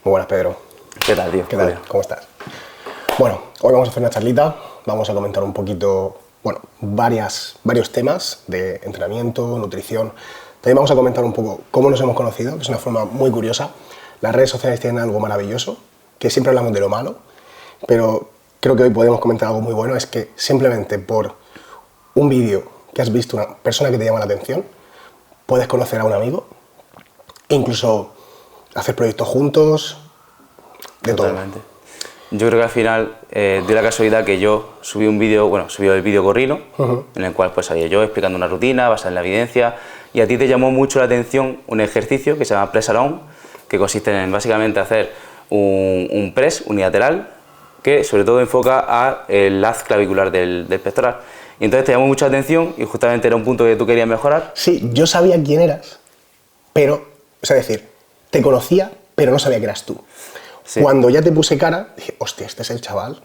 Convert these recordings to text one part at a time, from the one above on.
Muy buenas, Pedro. ¿Qué tal, tío? ¿Qué tal? ¿Cómo estás? Bueno, hoy vamos a hacer una charlita, vamos a comentar un poquito, bueno, varios temas de entrenamiento, nutrición. También vamos a comentar un poco cómo nos hemos conocido, que es una forma muy curiosa. Las redes sociales tienen algo maravilloso, que siempre hablamos de lo malo, pero creo que hoy podemos comentar algo muy bueno, es que simplemente por un vídeo que has visto, una persona que te llama la atención, puedes conocer a un amigo e incluso hacer proyectos juntos, de Totalmente. todo. Yo creo que al final dio la casualidad que yo subí un vídeo, bueno, subí el vídeo Gorrino, en el cual pues salía yo explicando una rutina basada en la evidencia, y a ti te llamó mucho la atención un ejercicio que se llama Press Alone, que consiste en básicamente hacer un press unilateral que sobre todo enfoca a el haz clavicular del pectoral. Y entonces te llamó mucho la atención y justamente era un punto que tú querías mejorar. Sí, yo sabía quién eras, pero, es decir, te conocía, pero no sabía que eras tú. Sí. Cuando ya te puse cara, dije, hostia, este es el chaval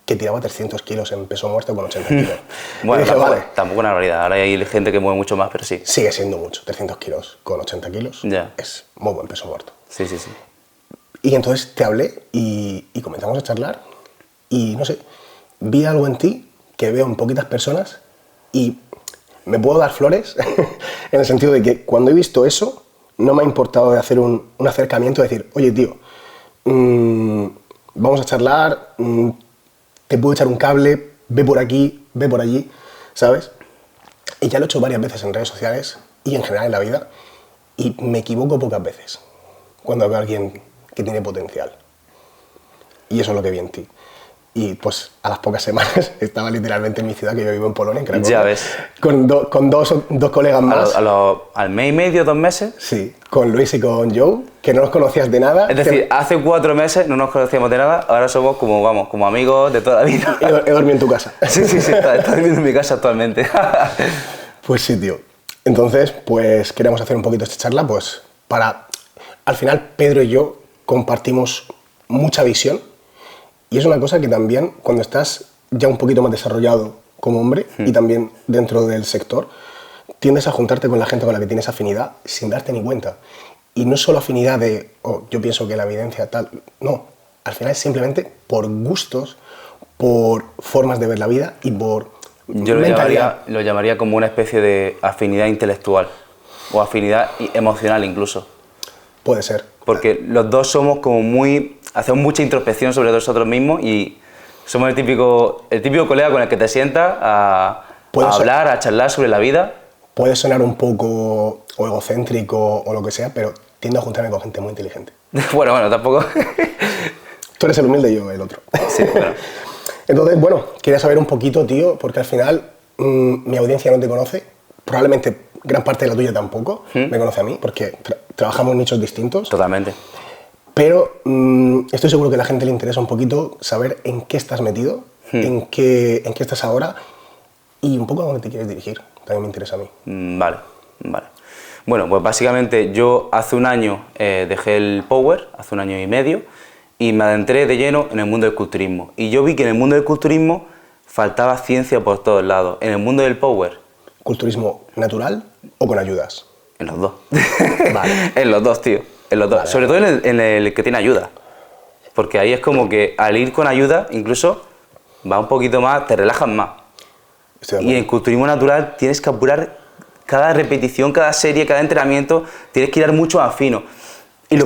que tiraba 300 kilos en peso muerto con 80 kilos. Bueno, dije, tampoco una barbaridad, ahora hay gente que mueve mucho más, pero sí. Sigue siendo mucho, 300 kilos con 80 kilos, ya. Es muy buen peso muerto. Sí, sí, sí. Y entonces te hablé y comenzamos a charlar y, no sé, vi algo en ti que veo en poquitas personas y me puedo dar flores en el sentido de que cuando he visto eso no me ha importado de hacer un acercamiento, de decir, oye, tío, vamos a charlar, te puedo echar un cable, ve por aquí, ve por allí, ¿sabes? Y ya lo he hecho varias veces en redes sociales y en general en la vida y me equivoco pocas veces cuando veo a alguien que tiene potencial. Y eso es lo que vi en ti. Y pues a las pocas semanas estaba literalmente en mi ciudad, que yo vivo en Polonia, en Cracovia. Ya ves. Con dos colegas más. ¿Al mes y medio, 2 meses? Sí, con Luis y con Joe, que no nos conocías de nada. Es decir, hace 4 meses no nos conocíamos de nada, ahora somos como amigos de toda la vida. He dormido en tu casa. Sí, está durmiendo en mi casa actualmente. Pues sí, tío. Entonces, pues queríamos hacer un poquito esta charla, pues para... Al final, Pedro y yo compartimos mucha visión. Y es una cosa que también, cuando estás ya un poquito más desarrollado como hombre y también dentro del sector, tiendes a juntarte con la gente con la que tienes afinidad sin darte ni cuenta. Y no es solo afinidad de, yo pienso que la evidencia tal, no. Al final es simplemente por gustos, por formas de ver la vida y por Yo lo llamaría como una especie de afinidad intelectual o afinidad emocional incluso. Puede ser. Porque los dos somos como hacemos mucha introspección sobre nosotros mismos y somos el típico colega con el que te sientas a hablar, a charlar sobre la vida. Puede sonar un poco o egocéntrico o lo que sea, pero tiendo a juntarme con gente muy inteligente. Bueno, tampoco. Tú eres el humilde y yo el otro. Sí, bueno. Entonces, bueno, quería saber un poquito, tío, porque al final mi audiencia no te conoce, probablemente gran parte de la tuya tampoco me conoce a mí, porque trabajamos en nichos distintos. Totalmente. Pero estoy seguro que a la gente le interesa un poquito saber en qué estás metido, en qué estás ahora y un poco a dónde te quieres dirigir. También me interesa a mí. Vale. Bueno, pues básicamente yo hace un año dejé el Power, hace 1 año y medio, y me adentré de lleno en el mundo del culturismo. Y yo vi que en el mundo del culturismo faltaba ciencia por todos lados. En el mundo del Power... ¿Culturismo natural o con ayudas? En los dos. Vale. En los dos, tío. En los dos. Vale. Sobre todo en el que tiene ayuda. Porque ahí es como que al ir con ayuda, incluso, va un poquito más, te relajas más. Y en culturismo natural tienes que apurar cada repetición, cada serie, cada entrenamiento, tienes que ir mucho más fino. Y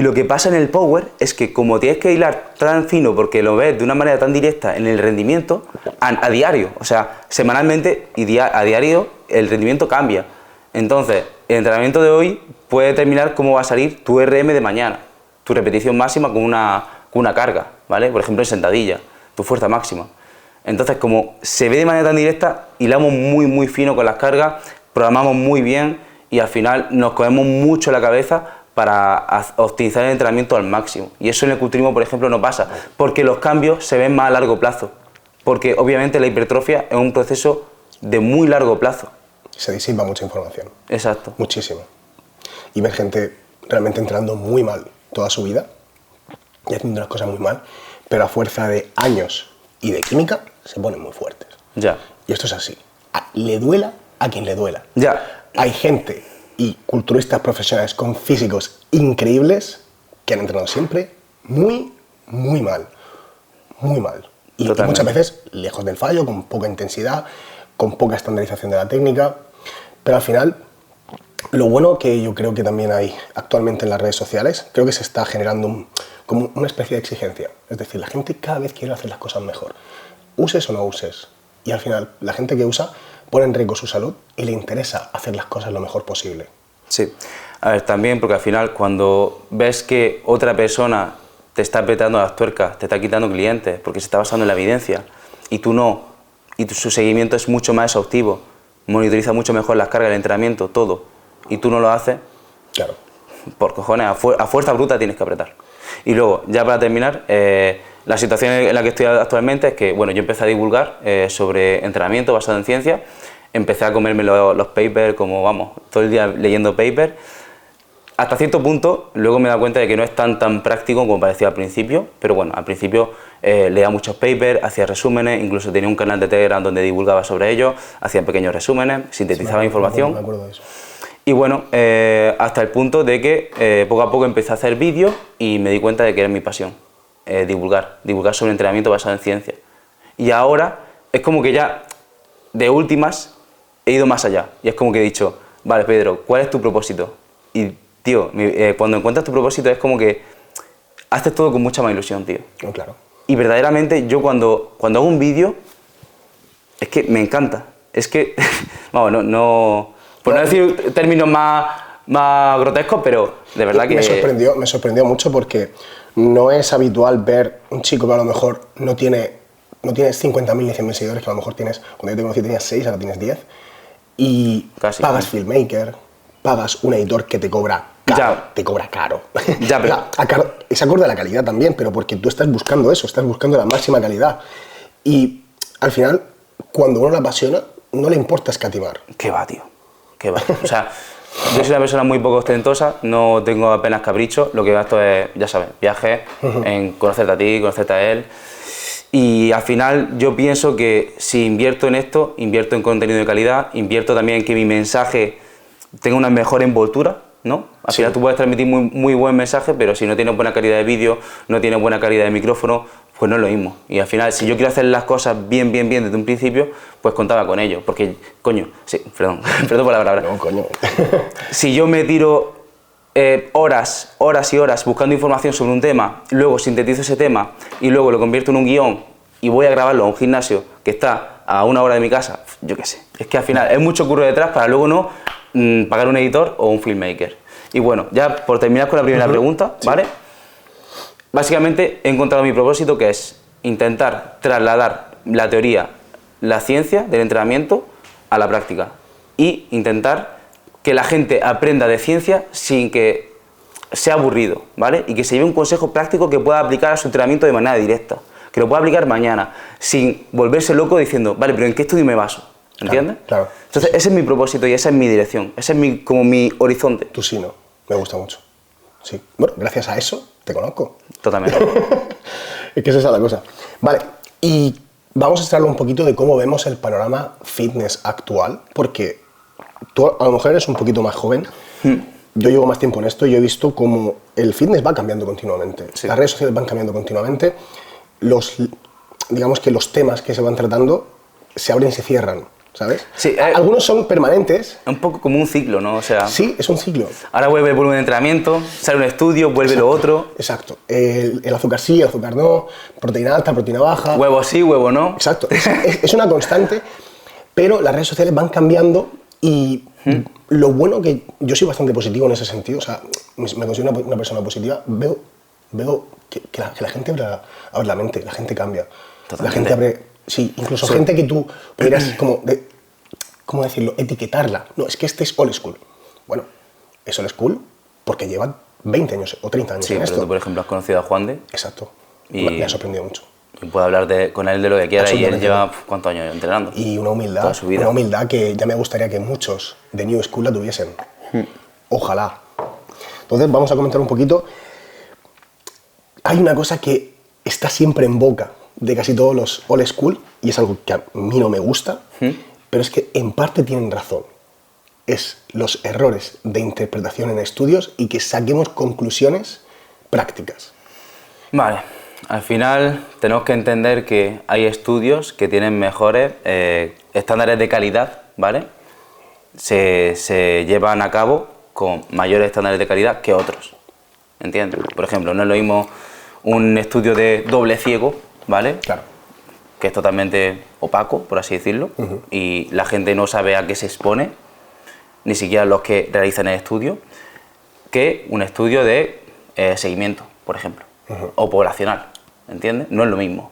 lo que pasa en el Power es que como tienes que hilar tan fino porque lo ves de una manera tan directa en el rendimiento, a diario, o sea, semanalmente y a diario el rendimiento cambia. Entonces, el entrenamiento de hoy puede determinar cómo va a salir tu RM de mañana, tu repetición máxima con una carga, ¿vale? Por ejemplo, en sentadilla, tu fuerza máxima. Entonces, como se ve de manera tan directa, hilamos muy fino con las cargas, programamos muy bien y al final nos comemos mucho la cabeza para optimizar el entrenamiento al máximo. Y eso en el culturismo, por ejemplo, no pasa, porque los cambios se ven más a largo plazo. Porque obviamente la hipertrofia es un proceso de muy largo plazo. Se disipa mucha información. Exacto. Muchísimo. Y ves gente realmente entrenando muy mal toda su vida y haciendo las cosas muy mal, pero a fuerza de años y de química se ponen muy fuertes. Ya. Y esto es así. Le duela a quien le duela. Ya. Hay gente y culturistas profesionales con físicos increíbles que han entrenado siempre muy, muy mal. Muy mal. Y Totalmente. muchas veces lejos del fallo, con poca intensidad, con poca estandarización de la técnica. Pero al final, lo bueno que yo creo que también hay actualmente en las redes sociales, creo que se está generando como una especie de exigencia. Es decir, la gente cada vez quiere hacer las cosas mejor. Uses o no uses. Y al final, la gente que usa pone en riesgo su salud y le interesa hacer las cosas lo mejor posible. Sí. A ver, también porque al final cuando ves que otra persona te está apretando las tuercas, te está quitando clientes porque se está basando en la evidencia y tú no, y su seguimiento es mucho más exhaustivo, monitoriza mucho mejor las cargas, el entrenamiento, todo, y tú no lo haces, Claro. por cojones, a fuerza bruta tienes que apretar. Y luego, ya para terminar, la situación en la que estoy actualmente es que, bueno, yo empecé a divulgar sobre entrenamiento basado en ciencia, empecé a comerme los papers, como vamos, todo el día leyendo papers. Hasta cierto punto, luego me he dado cuenta de que no es tan práctico como parecía al principio, pero bueno, al principio leía muchos papers, hacía resúmenes, incluso tenía un canal de Telegram donde divulgaba sobre ello, hacía pequeños resúmenes, sintetizaba información. Me acuerdo de eso. Y bueno, hasta el punto de que poco a poco empecé a hacer vídeos y me di cuenta de que era mi pasión, divulgar sobre entrenamiento basado en ciencia. Y ahora es como que ya, de últimas, he ido más allá. Y es como que he dicho, vale, Pedro, ¿cuál es tu propósito? Y, tío, cuando encuentras tu propósito es como que haces todo con mucha más ilusión, tío. No, claro. Y verdaderamente yo cuando hago un vídeo, es que me encanta. Es que, vamos, por no decir términos más grotescos, pero de verdad que... Me sorprendió mucho porque no es habitual ver un chico que a lo mejor no tiene 50.000 ni 100.000 seguidores, que a lo mejor tienes, cuando yo te conocí tenías 6, ahora tienes 10, y Casi. pagas filmmaker, pagas un editor que te cobra caro. Te cobra caro. Ya, pero... Es acorde a la calidad también, pero porque tú estás buscando eso, estás buscando la máxima calidad. Y al final, cuando uno la apasiona, no le importa escatimar. ¿Qué va, tío? ¿Qué va? O sea, yo soy una persona muy poco ostentosa, no tengo apenas capricho, lo que gasto es, ya sabes, viajes, en conocerte a ti, conocerte a él. Y al final yo pienso que si invierto en esto, invierto en contenido de calidad, invierto también en que mi mensaje tenga una mejor envoltura, ¿no? Al final tú puedes transmitir muy buen mensaje, pero si no tienes buena calidad de vídeo, no tienes buena calidad de micrófono, pues no es lo mismo. Y al final, si yo quiero hacer las cosas bien desde un principio, pues contaba con ello. Porque, coño, sí, perdón por la palabra. No, coño. Si yo me tiro horas y horas buscando información sobre un tema, luego sintetizo ese tema y luego lo convierto en un guión y voy a grabarlo a un gimnasio que está a 1 hora de mi casa, yo qué sé. Es que al final es mucho curro detrás para luego no pagar un editor o un filmmaker. Y bueno, ya por terminar con la primera pregunta, ¿vale? Básicamente he encontrado mi propósito, que es intentar trasladar la teoría, la ciencia del entrenamiento a la práctica y intentar que la gente aprenda de ciencia sin que sea aburrido, ¿vale? Y que se lleve un consejo práctico que pueda aplicar a su entrenamiento de manera directa, que lo pueda aplicar mañana, sin volverse loco diciendo, vale, pero ¿en qué estudio me baso? ¿Entiendes? Claro. Entonces ese es mi propósito y esa es mi dirección, ese es como mi horizonte. Tú sí, ¿no? Me gusta mucho. Sí. Bueno, gracias a eso te conozco. Totalmente. Es que esa es la cosa. Vale, y vamos a extraerlo un poquito de cómo vemos el panorama fitness actual, porque tú a lo mejor eres un poquito más joven. Yo llevo más tiempo en esto y yo he visto cómo el fitness va cambiando continuamente. Sí. Las redes sociales van cambiando continuamente. Digamos que los temas que se van tratando se abren y se cierran, ¿sabes? Sí, algunos son permanentes. Un poco como un ciclo, ¿no? O sea, Sí, es un ciclo. ahora vuelve el volumen de entrenamiento, sale un estudio, vuelve lo otro, Exacto. El azúcar sí, el azúcar no, proteína alta, proteína baja. huevo sí, huevo no. Exacto. Es una constante, pero las redes sociales van cambiando y lo bueno que yo soy bastante positivo en ese sentido, o sea, me considero una persona positiva, veo que la gente abre la mente, la gente cambia. Totalmente. La gente abre, sí, incluso gente que tú pudieras ¿cómo decirlo? Etiquetarla. No, es que este es old school. Bueno, es old school porque lleva 20 años o 30 años Sí, en pero esto. tú, por ejemplo, has conocido a Juan de Exacto. Y- Me ha sorprendido mucho. y puedes hablar con él de lo que quieras y él Absolutamente. lleva ¿cuántos años entrenando? Y una Toda su vida. humildad que ya me gustaría que muchos de New School la tuviesen. Ojalá. Entonces vamos a comentar un poquito. Hay una cosa que está siempre en boca de casi todos los old school y es algo que a mí no me gusta, pero es que en parte tienen razón. Es los errores de interpretación en estudios y que saquemos conclusiones prácticas. Vale, al final tenemos que entender que hay estudios que tienen mejores estándares de calidad, ¿vale? Se llevan a cabo con mayores estándares de calidad que otros, ¿entiendes? Por ejemplo, no es lo mismo un estudio de doble ciego, ¿vale? Claro. Que es totalmente opaco, por así decirlo, y la gente no sabe a qué se expone, ni siquiera los que realizan el estudio, que un estudio de seguimiento, por ejemplo, o poblacional, ¿entiendes? No es lo mismo.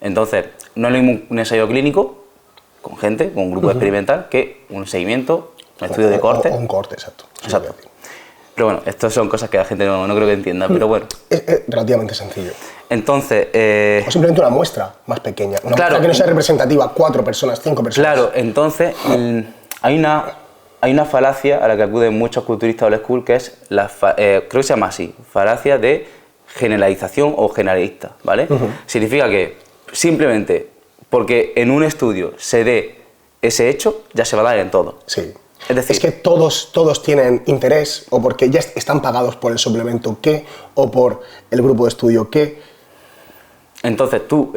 Entonces, no es lo mismo un ensayo clínico con gente, con un grupo experimental, que un seguimiento, un estudio de corte. O un corte, exacto. Exacto. Pero bueno, estas son cosas que la gente no creo que entienda, pero bueno. Es relativamente sencillo. Entonces... O simplemente una muestra más pequeña, una claro, muestra que no sea representativa, 4 personas, 5 personas. Claro, entonces hay una falacia a la que acuden muchos culturistas old school, que es, creo que se llama así, falacia de generalización o generalista, ¿vale? Significa que simplemente porque en un estudio se dé ese hecho, ya se va a dar en todo. Sí. Es decir, es que todos tienen interés, o porque ya están pagados por el suplemento que, o por el grupo de estudio que. Entonces tú,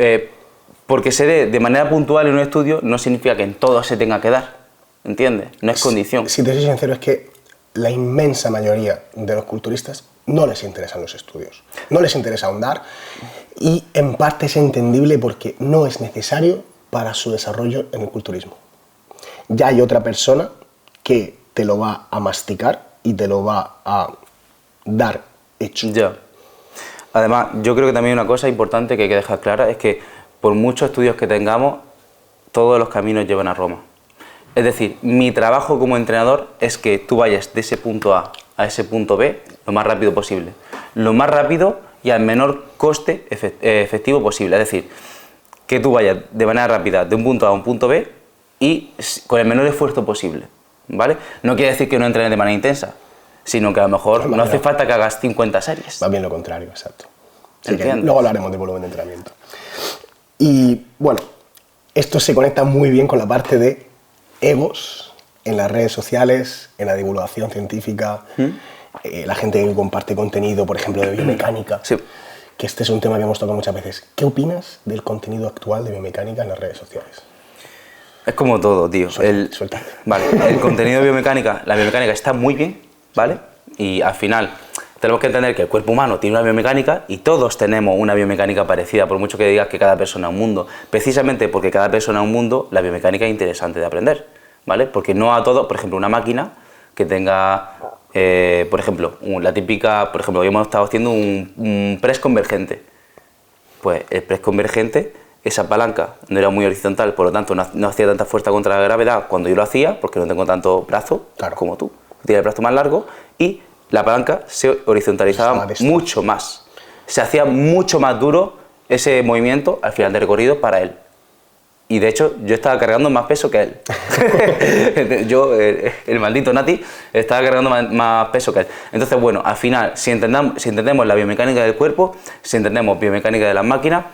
porque se dé de manera puntual en un estudio, no significa que en todo se tenga que dar, ¿entiendes? No es condición. Si te soy sincero, es que la inmensa mayoría de los culturistas no les interesan los estudios, no les interesa ahondar, y en parte es entendible porque no es necesario para su desarrollo en el culturismo. Ya hay otra persona que te lo va a masticar y te lo va a dar hecho. Ya. Además, yo creo que también una cosa importante que hay que dejar clara es que por muchos estudios que tengamos, todos los caminos llevan a Roma. Es decir, mi trabajo como entrenador es que tú vayas de ese punto A a ese punto B lo más rápido posible. Lo más rápido y al menor coste efectivo posible. Es decir, que tú vayas de manera rápida de un punto A a un punto B y con el menor esfuerzo posible, ¿vale? No quiere decir que no entrenes de manera intensa, sino que a lo mejor no hace falta que hagas 50 series. Va bien lo contrario, exacto. Así que luego hablaremos de volumen de entrenamiento. Y bueno, esto se conecta muy bien con la parte de egos en las redes sociales, en la divulgación científica, la gente que comparte contenido, por ejemplo, de biomecánica, sí. Que este es un tema que hemos tocado muchas veces. ¿Qué opinas del contenido actual de biomecánica en las redes sociales? Es como todo, tío. Suéltate. Vale, el contenido de biomecánica, la biomecánica está muy bien, ¿vale? Y al final tenemos que entender que el cuerpo humano tiene una biomecánica y todos tenemos una biomecánica parecida, por mucho que digas que cada persona es un mundo. Precisamente porque cada persona es un mundo, la biomecánica es interesante de aprender, ¿vale? Porque no a todos, por ejemplo, una máquina que tenga, por ejemplo, la típica, por ejemplo, hoy hemos estado haciendo un press convergente. Pues el press convergente, esa palanca no era muy horizontal, por lo tanto no hacía tanta fuerza contra la gravedad cuando yo lo hacía, porque no tengo tanto brazo como tú. Tiene el brazo más largo y la palanca se horizontalizaba mucho más. Se hacía mucho más duro ese movimiento al final del recorrido para él. Y de hecho, yo estaba cargando más peso que él. Yo, el maldito Nati, estaba cargando más peso que él. Entonces, bueno, al final, si entendemos la biomecánica del cuerpo, si entendemos biomecánica de las máquinas,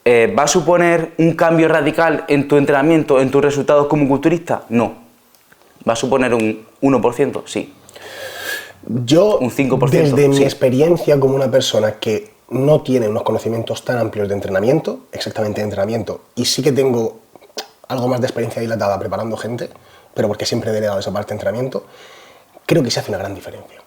¿va a suponer un cambio radical en tu entrenamiento, en tus resultados como culturista? No. ¿Va a suponer un 1%? Sí. Yo, un 5%, desde mi experiencia como una persona que no tiene unos conocimientos tan amplios de entrenamiento, exactamente de entrenamiento, y sí que tengo algo más de experiencia dilatada preparando gente, pero porque siempre he delegado esa parte de entrenamiento, creo que se hace una gran diferencia.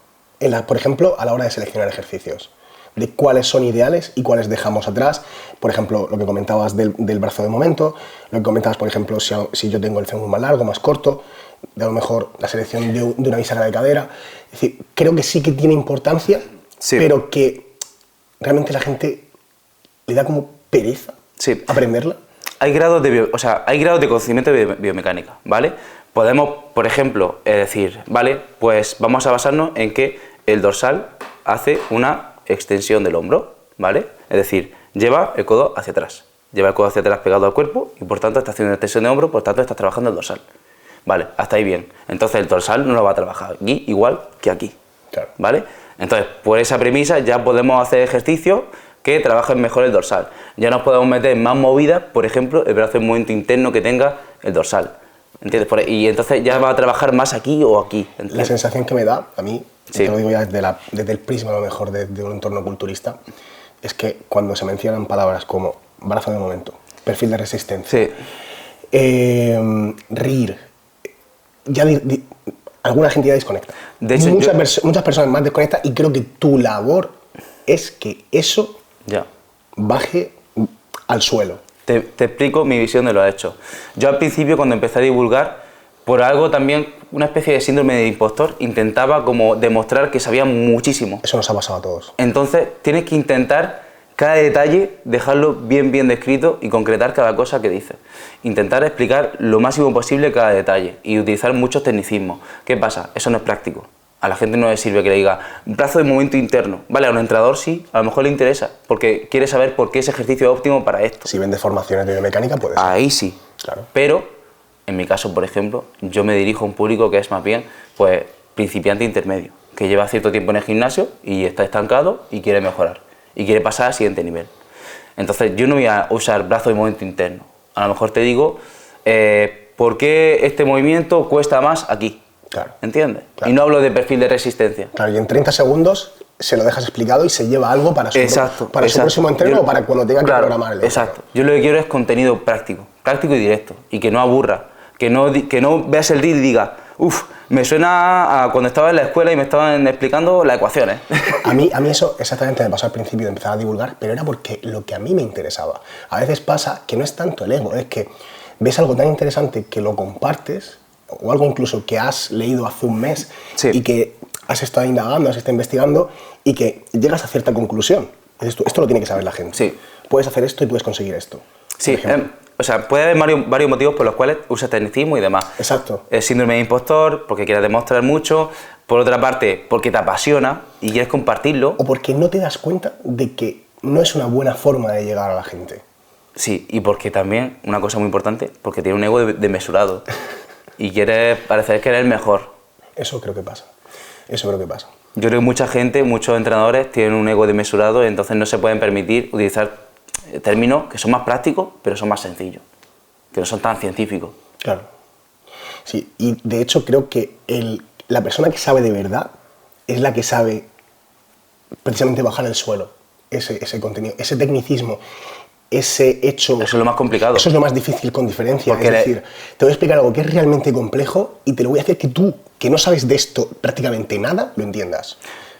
Por ejemplo, a la hora de seleccionar ejercicios, de cuáles son ideales y cuáles dejamos atrás. Por ejemplo, lo que comentabas del brazo de momento, lo que comentabas, por ejemplo, si yo tengo el fémur más largo, más corto, de a lo mejor la selección de una bisagra de cadera. Es decir, creo que sí que tiene importancia, sí, pero que realmente la gente le da como pereza aprenderla. Hay grados de conocimiento de biomecánica, ¿vale? Podemos, por ejemplo, decir, vale, pues vamos a basarnos en que el dorsal hace una extensión del hombro, ¿vale? Es decir, lleva el codo hacia atrás. Lleva el codo hacia atrás pegado al cuerpo y por tanto está haciendo una extensión de hombro, por tanto estás trabajando el dorsal. Vale, hasta ahí bien. Entonces el dorsal no lo va a trabajar aquí igual que aquí, claro, ¿vale? Entonces, por esa premisa ya podemos hacer ejercicios que trabajen mejor el dorsal. Ya nos podemos meter en más movidas, por ejemplo, el brazo en movimiento interno que tenga el dorsal, ¿entiendes? Y entonces ya va a trabajar más aquí o aquí, ¿entiendes? La sensación que me da a mí, Sí. te lo digo ya desde el prisma a lo mejor de un entorno culturista, es que cuando se mencionan palabras como brazo de momento, perfil de resistencia, Sí. RIR, ya alguna gente ya desconecta. De hecho, muchas personas más desconectan y creo que tu labor es que eso Ya. baje al suelo. Te explico mi visión de lo hecho. Yo al principio, cuando empecé a divulgar, por algo también, una especie de síndrome de impostor, intentaba como demostrar que sabía muchísimo. Eso nos ha pasado a todos. Entonces, tienes que intentar cada detalle, dejarlo bien descrito y concretar cada cosa que dices. Intentar explicar lo máximo posible cada detalle y utilizar muchos tecnicismos. ¿Qué pasa? Eso no es práctico. A la gente no le sirve que le diga brazo de momento interno. Vale, a un entrenador sí, a lo mejor le interesa, porque quiere saber por qué ese ejercicio es óptimo para esto. Si vende formaciones de biomecánica, puede ser. Ahí sí. Claro. Pero, en mi caso, por ejemplo, yo me dirijo a un público que es más bien, pues, principiante intermedio, que lleva cierto tiempo en el gimnasio y está estancado y quiere mejorar, y quiere pasar al siguiente nivel. Entonces, yo no voy a usar brazo de movimiento interno. A lo mejor te digo, ¿por qué este movimiento cuesta más aquí? Claro. ¿Entiendes? Claro. Y no hablo de perfil de resistencia. Claro, y en 30 segundos se lo dejas explicado y se lleva algo para su próximo entreno o para cuando tenga que programar el entreno. Exacto. Yo lo que quiero es contenido práctico y directo, y que no aburra, que no veas el reel y digas, uff, me suena a cuando estaba en la escuela y me estaban explicando las ecuaciones. A mí eso exactamente me pasó al principio de empezar a divulgar, pero era porque lo que a mí me interesaba. A veces pasa que no es tanto el ego, es que ves algo tan interesante que lo compartes, o algo incluso que has leído hace un mes Sí. y que has estado indagando, has estado investigando y que llegas a cierta conclusión. Dices tú, esto lo tiene que saber la gente. Sí. Puedes hacer esto y puedes conseguir esto. Sí, o sea, puede haber varios motivos por los cuales usas tecnicismo y demás. Exacto. El síndrome de impostor, porque quieres demostrar mucho. Por otra parte, porque te apasiona y quieres compartirlo. O porque no te das cuenta de que no es una buena forma de llegar a la gente. Sí, y porque también, una cosa muy importante, porque tiene un ego desmesurado. Y quieres parecer que eres el mejor. Eso creo que pasa. Eso creo que pasa. Yo creo que mucha gente, muchos entrenadores tienen un ego desmesurado y entonces no se pueden permitir utilizar términos que son más prácticos, pero son más sencillos, que no son tan científicos. Claro. Sí, y de hecho creo que la persona que sabe de verdad es la que sabe precisamente bajar el suelo, ese contenido, ese tecnicismo, ese hecho... Eso es lo más complicado. Eso es lo más difícil con diferencia. Porque es decir, te voy a explicar algo que es realmente complejo y te lo voy a hacer que tú, que no sabes de esto prácticamente nada, lo entiendas.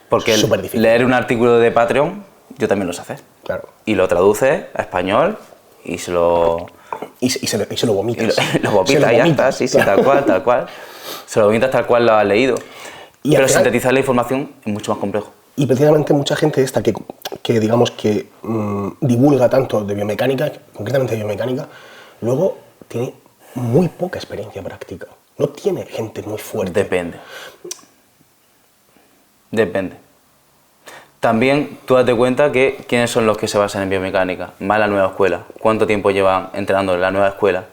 Porque leer un artículo de Patreon, yo también lo sé hacer. Claro. Y lo traduces a español y se lo... Y se lo vomitas. Lo vomitas y ya está, sí, claro. tal cual. Se lo vomitas tal cual lo has leído. Y pero al final, sintetizar la información es mucho más complejo. Y precisamente mucha gente esta que digamos que divulga tanto de biomecánica, concretamente de biomecánica, luego tiene muy poca experiencia práctica. No tiene gente muy fuerte. Depende. También tú date cuenta que quiénes son los que se basan en biomecánica. Más la nueva escuela. ¿Cuánto tiempo llevan entrenando en la nueva escuela?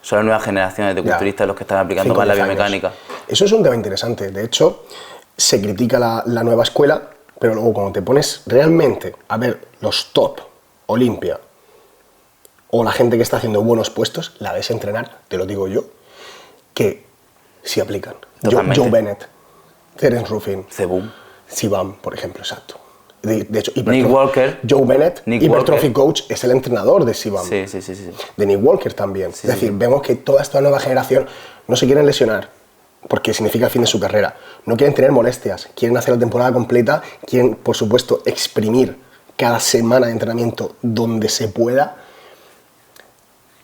Son las nuevas generaciones de culturistas los que están aplicando más la biomecánica. Años. Eso es un tema interesante. De hecho, se critica la nueva escuela, pero luego cuando te pones realmente a ver los top, Olimpia, o la gente que está haciendo buenos puestos, la ves entrenar, te lo digo yo, que sí aplican. Joe Bennett, Terence Ruffin, Sibam, por ejemplo, exacto. De hecho, Nick Walker. Joe Bennett, Hypertrophy Coach, es el entrenador de Sibam. Sí. De Nick Walker también. Es decir, vemos que toda esta nueva generación no se quieren lesionar, porque significa el fin de su carrera. No quieren tener molestias, quieren hacer la temporada completa, quieren, por supuesto, exprimir cada semana de entrenamiento donde se pueda,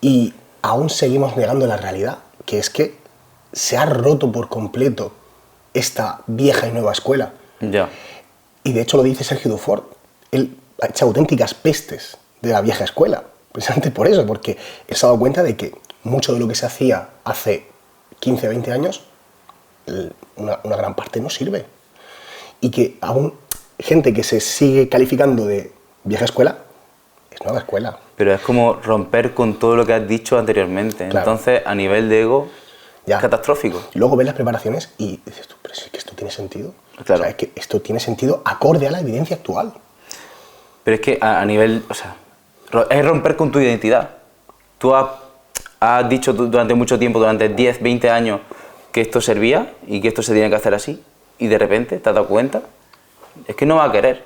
y aún seguimos negando la realidad, que es que se ha roto por completo esta vieja y nueva escuela. Ya. Y de hecho lo dice Sergio Dufort, él ha hecho auténticas pestes de la vieja escuela, precisamente por eso, porque él se ha dado cuenta de que mucho de lo que se hacía hace 15 o 20 años, una gran parte no sirve. Y que aún gente que se sigue calificando de vieja escuela, es nueva escuela. Pero es como romper con todo lo que has dicho anteriormente. Claro. Entonces, a nivel de ego, es catastrófico. Y luego ves las preparaciones y dices tú, pero es que esto tiene sentido. Claro. O sea, es que esto tiene sentido acorde a la evidencia actual. Pero es que a nivel, o sea, es romper con tu identidad. Tú has dicho durante mucho tiempo, durante 10, 20 años, que esto servía y que esto se tiene que hacer así. y de repente te has dado cuenta, es que no va a querer.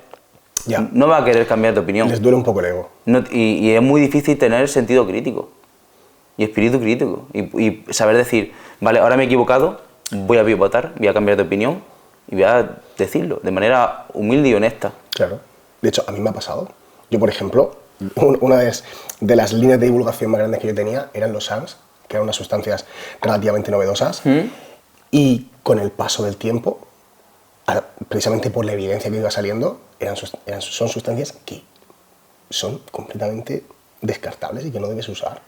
Ya. No va a querer cambiar de opinión. Les duele un poco el ego. Y es muy difícil tener sentido crítico y espíritu crítico y saber decir, vale, ahora me he equivocado, voy a pivotar, voy a cambiar de opinión y voy a decirlo de manera humilde y honesta. Claro. De hecho, a mí me ha pasado. Yo, por ejemplo, una de las líneas de divulgación más grandes que yo tenía eran los SARMs, que eran unas sustancias relativamente novedosas, y con el paso del tiempo, precisamente por la evidencia que iba saliendo, son sustancias que son completamente descartables y que no debes usar.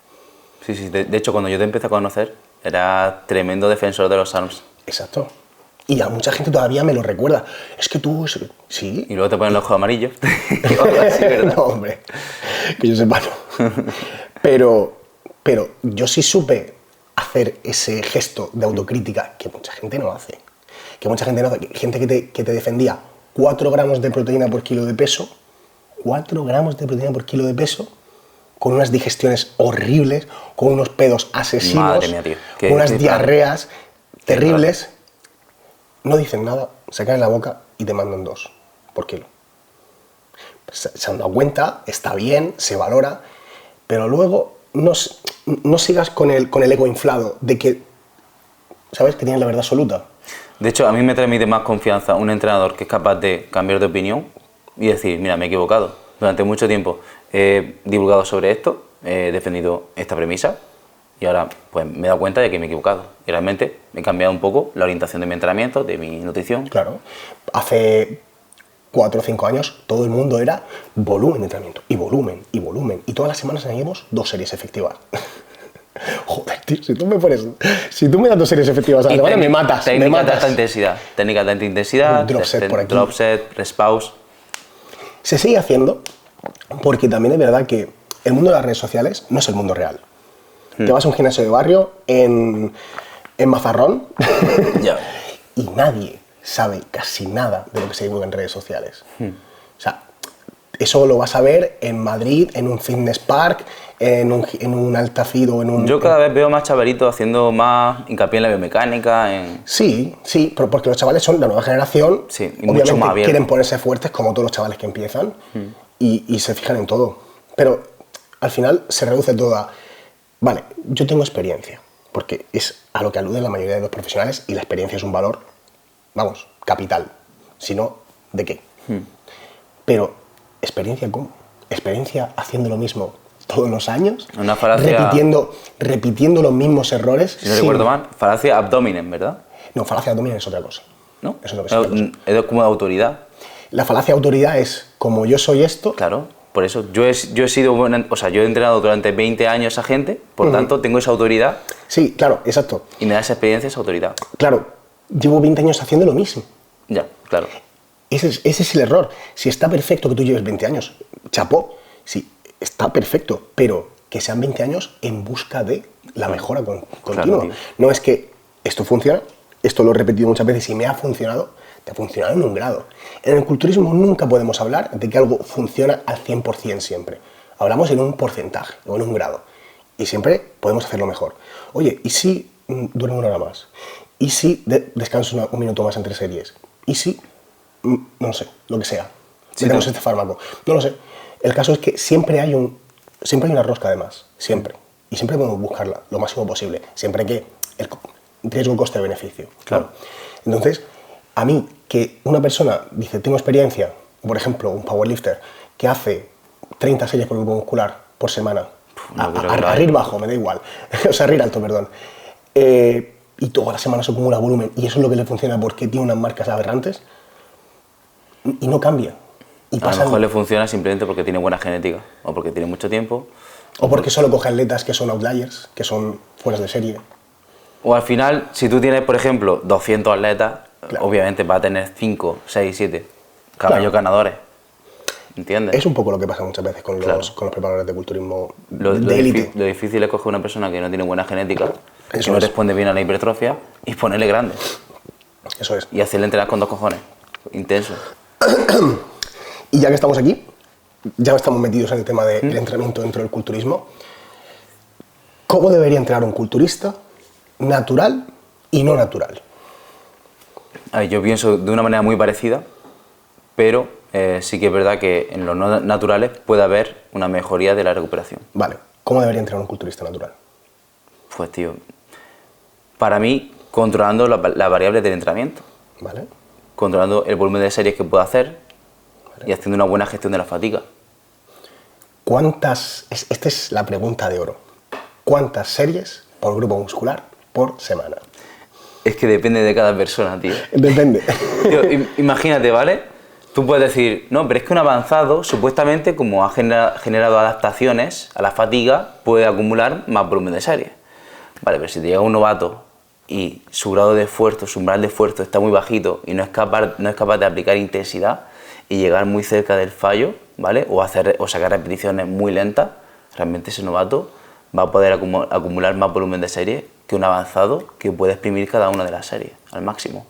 Sí, sí. De hecho, cuando yo te empecé a conocer, era tremendo defensor de los SARMs. Exacto. Y a mucha gente todavía me lo recuerda. Es que tú... Sí. Y luego te ponen los ojos amarillos. Sí, ¿verdad? No, hombre. Que yo sepa, no. Pero yo sí supe hacer ese gesto de autocrítica que mucha gente no hace. Que mucha gente no hace. Gente que te defendía 4 gramos de proteína por kilo de peso. 4 gramos de proteína por kilo de peso. Con unas digestiones horribles, con unos pedos asesinos, Madre mía, tío. con unas diarreas terribles. No dicen nada, se caen la boca y te mandan 2 por kilo. Se han dado cuenta, está bien, se valora, pero luego no sigas con el ego inflado de que, ¿sabes?, que tienes la verdad absoluta. De hecho, a mí me transmite más confianza un entrenador que es capaz de cambiar de opinión y decir, mira, me he equivocado. Durante mucho tiempo he divulgado sobre esto, he defendido esta premisa y ahora pues me he dado cuenta de que me he equivocado. Y realmente he cambiado un poco la orientación de mi entrenamiento, de mi nutrición. Claro. Hace 4 o 5 años todo el mundo era volumen de entrenamiento, y volumen, y volumen. Y todas las semanas añadimos 2 series efectivas. Joder, tío, si tú me das 2 series efectivas a la semana, me matas. Técnicas de alta intensidad. Técnicas de alta intensidad, drop set por aquí. Drop set, rest pause. Se sigue haciendo porque también es verdad que el mundo de las redes sociales no es el mundo real. Te vas a un gimnasio de barrio en Mazarrón y nadie sabe casi nada de lo que se divulga en redes sociales. O sea, eso lo vas a ver en Madrid, en un fitness park, en un Altafit o en un... Yo cada vez veo más chavalitos haciendo más hincapié en la biomecánica, Sí, pero porque los chavales son la nueva generación, sí, y obviamente mucho más abierto. Quieren ponerse fuertes como todos los chavales que empiezan y se fijan en todo. Pero al final se reduce todo a, vale, yo tengo experiencia, porque es a lo que aluden la mayoría de los profesionales y la experiencia es un valor, vamos, capital. Si no, ¿de qué? Pero, ¿experiencia cómo? ¿Experiencia haciendo lo mismo todos los años? Una falacia... repitiendo los mismos errores. Si no recuerdo mal, falacia abdominen, ¿verdad? No, falacia abdominen es otra cosa. ¿No? Es otra cosa. Es como de autoridad. La falacia de autoridad es, como yo soy esto... Claro, por eso. Yo he sido yo he entrenado durante 20 años a gente, por tanto, tengo esa autoridad. Sí, claro, exacto. Y me da esa experiencia, esa autoridad. Claro, llevo 20 años haciendo lo mismo. Ya, claro. Ese es el error. Si está perfecto que tú lleves 20 años, chapó, sí, está perfecto, pero que sean 20 años en busca de la mejora continua. Claro, no es que esto funciona, esto lo he repetido muchas veces y me ha funcionado, te ha funcionado en un grado. En el culturismo nunca podemos hablar de que algo funciona al 100% siempre. Hablamos en un porcentaje o en un grado. Y siempre podemos hacerlo mejor. Oye, ¿y si duermo 1 hora más? ¿Y si descanso un minuto más entre series? ¿Y si, no sé, lo que sea, metemos este fármaco? No lo sé. El caso es que siempre hay una rosca de más, siempre. Y siempre podemos buscarla lo máximo posible, siempre que el riesgo coste-beneficio. Claro. ¿No? Entonces, a mí, que una persona dice, tengo experiencia, por ejemplo, un powerlifter, que hace 30 series por grupo muscular por semana, a RIR bajo, me da igual, o sea, RIR alto, perdón, y toda la semana se acumula volumen, y eso es lo que le funciona porque tiene unas marcas aberrantes, y no cambia. Y a lo mejor le funciona simplemente porque tiene buena genética, o porque tiene mucho tiempo. O porque solo coge atletas que son outliers, que son fueras de serie. O al final, si tú tienes, por ejemplo, 200 atletas, claro, obviamente va a tener 5, 6, 7 caballos ganadores. ¿Entiendes? Es un poco lo que pasa muchas veces con los preparadores de culturismo de élite. Lo difícil es coger una persona que no tiene buena genética, que no responde bien a la hipertrofia, y ponerle grande. Eso es. Y hacerle entrenar con 2 cojones. Intenso. Y ya que estamos aquí, ya estamos metidos en el tema del entrenamiento dentro del culturismo, ¿cómo debería entrenar un culturista natural y no natural? A ver, yo pienso de una manera muy parecida, pero sí que es verdad que en los no naturales puede haber una mejoría de la recuperación. Vale, ¿cómo debería entrenar un culturista natural? Pues tío, para mí, controlando las variables del entrenamiento, Vale. controlando el volumen de series que puedo hacer, vale, y haciendo una buena gestión de la fatiga. Esta es la pregunta de oro. ¿Cuántas series por grupo muscular por semana? Es que depende de cada persona, tío. Depende. Tío, imagínate, ¿vale? Tú puedes decir, no, pero es que un avanzado, supuestamente, como ha generado adaptaciones a la fatiga, puede acumular más volumen de series. Vale, pero si te llega un novato y su grado de esfuerzo, su umbral de esfuerzo está muy bajito y no es capaz de aplicar intensidad y llegar muy cerca del fallo, ¿vale? O sacar repeticiones muy lentas, realmente ese novato va a poder acumular más volumen de serie que un avanzado que puede exprimir cada una de las series al máximo.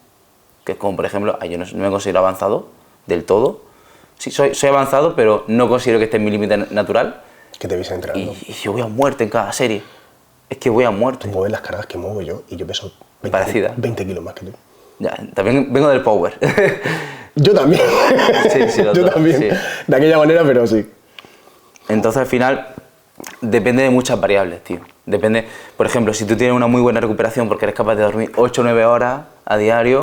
Que es como, por ejemplo, yo no me considero avanzado del todo. Sí, soy avanzado, pero no considero que esté en mi límite natural. Que te veis entrenando. Y yo voy a muerte en cada serie. Es que voy a muerte. Tú mueves las cargas que muevo yo y yo peso 20 kilos más que tú. Ya, también vengo del power. Yo también. Sí, yo también. Sí. De aquella manera, pero sí. Entonces, al final, depende de muchas variables, tío. Depende, por ejemplo, si tú tienes una muy buena recuperación porque eres capaz de dormir 8 o 9 horas a diario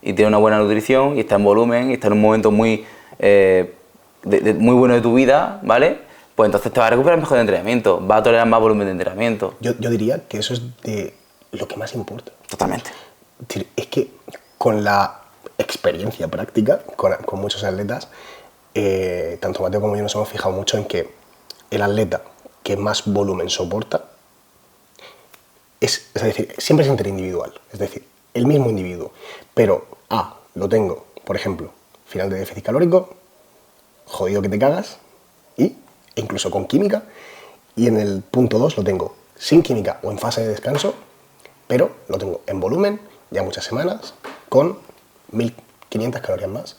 y tienes una buena nutrición y estás en volumen y estás en un momento muy, muy bueno de tu vida, ¿vale? Pues entonces te vas a recuperar mejor de entrenamiento, vas a tolerar más volumen de entrenamiento. Yo diría que eso es de lo que más importa. Totalmente. Es que con la experiencia práctica, con muchos atletas, tanto Mateo como yo nos hemos fijado mucho en que el atleta que más volumen soporta es decir, siempre es interindividual, es decir, el mismo individuo, pero lo tengo, por ejemplo, final de déficit calórico, jodido que te cagas, e incluso con química, y en el punto 2 lo tengo sin química o en fase de descanso, pero lo tengo en volumen, ya muchas semanas, con 1500 calorías más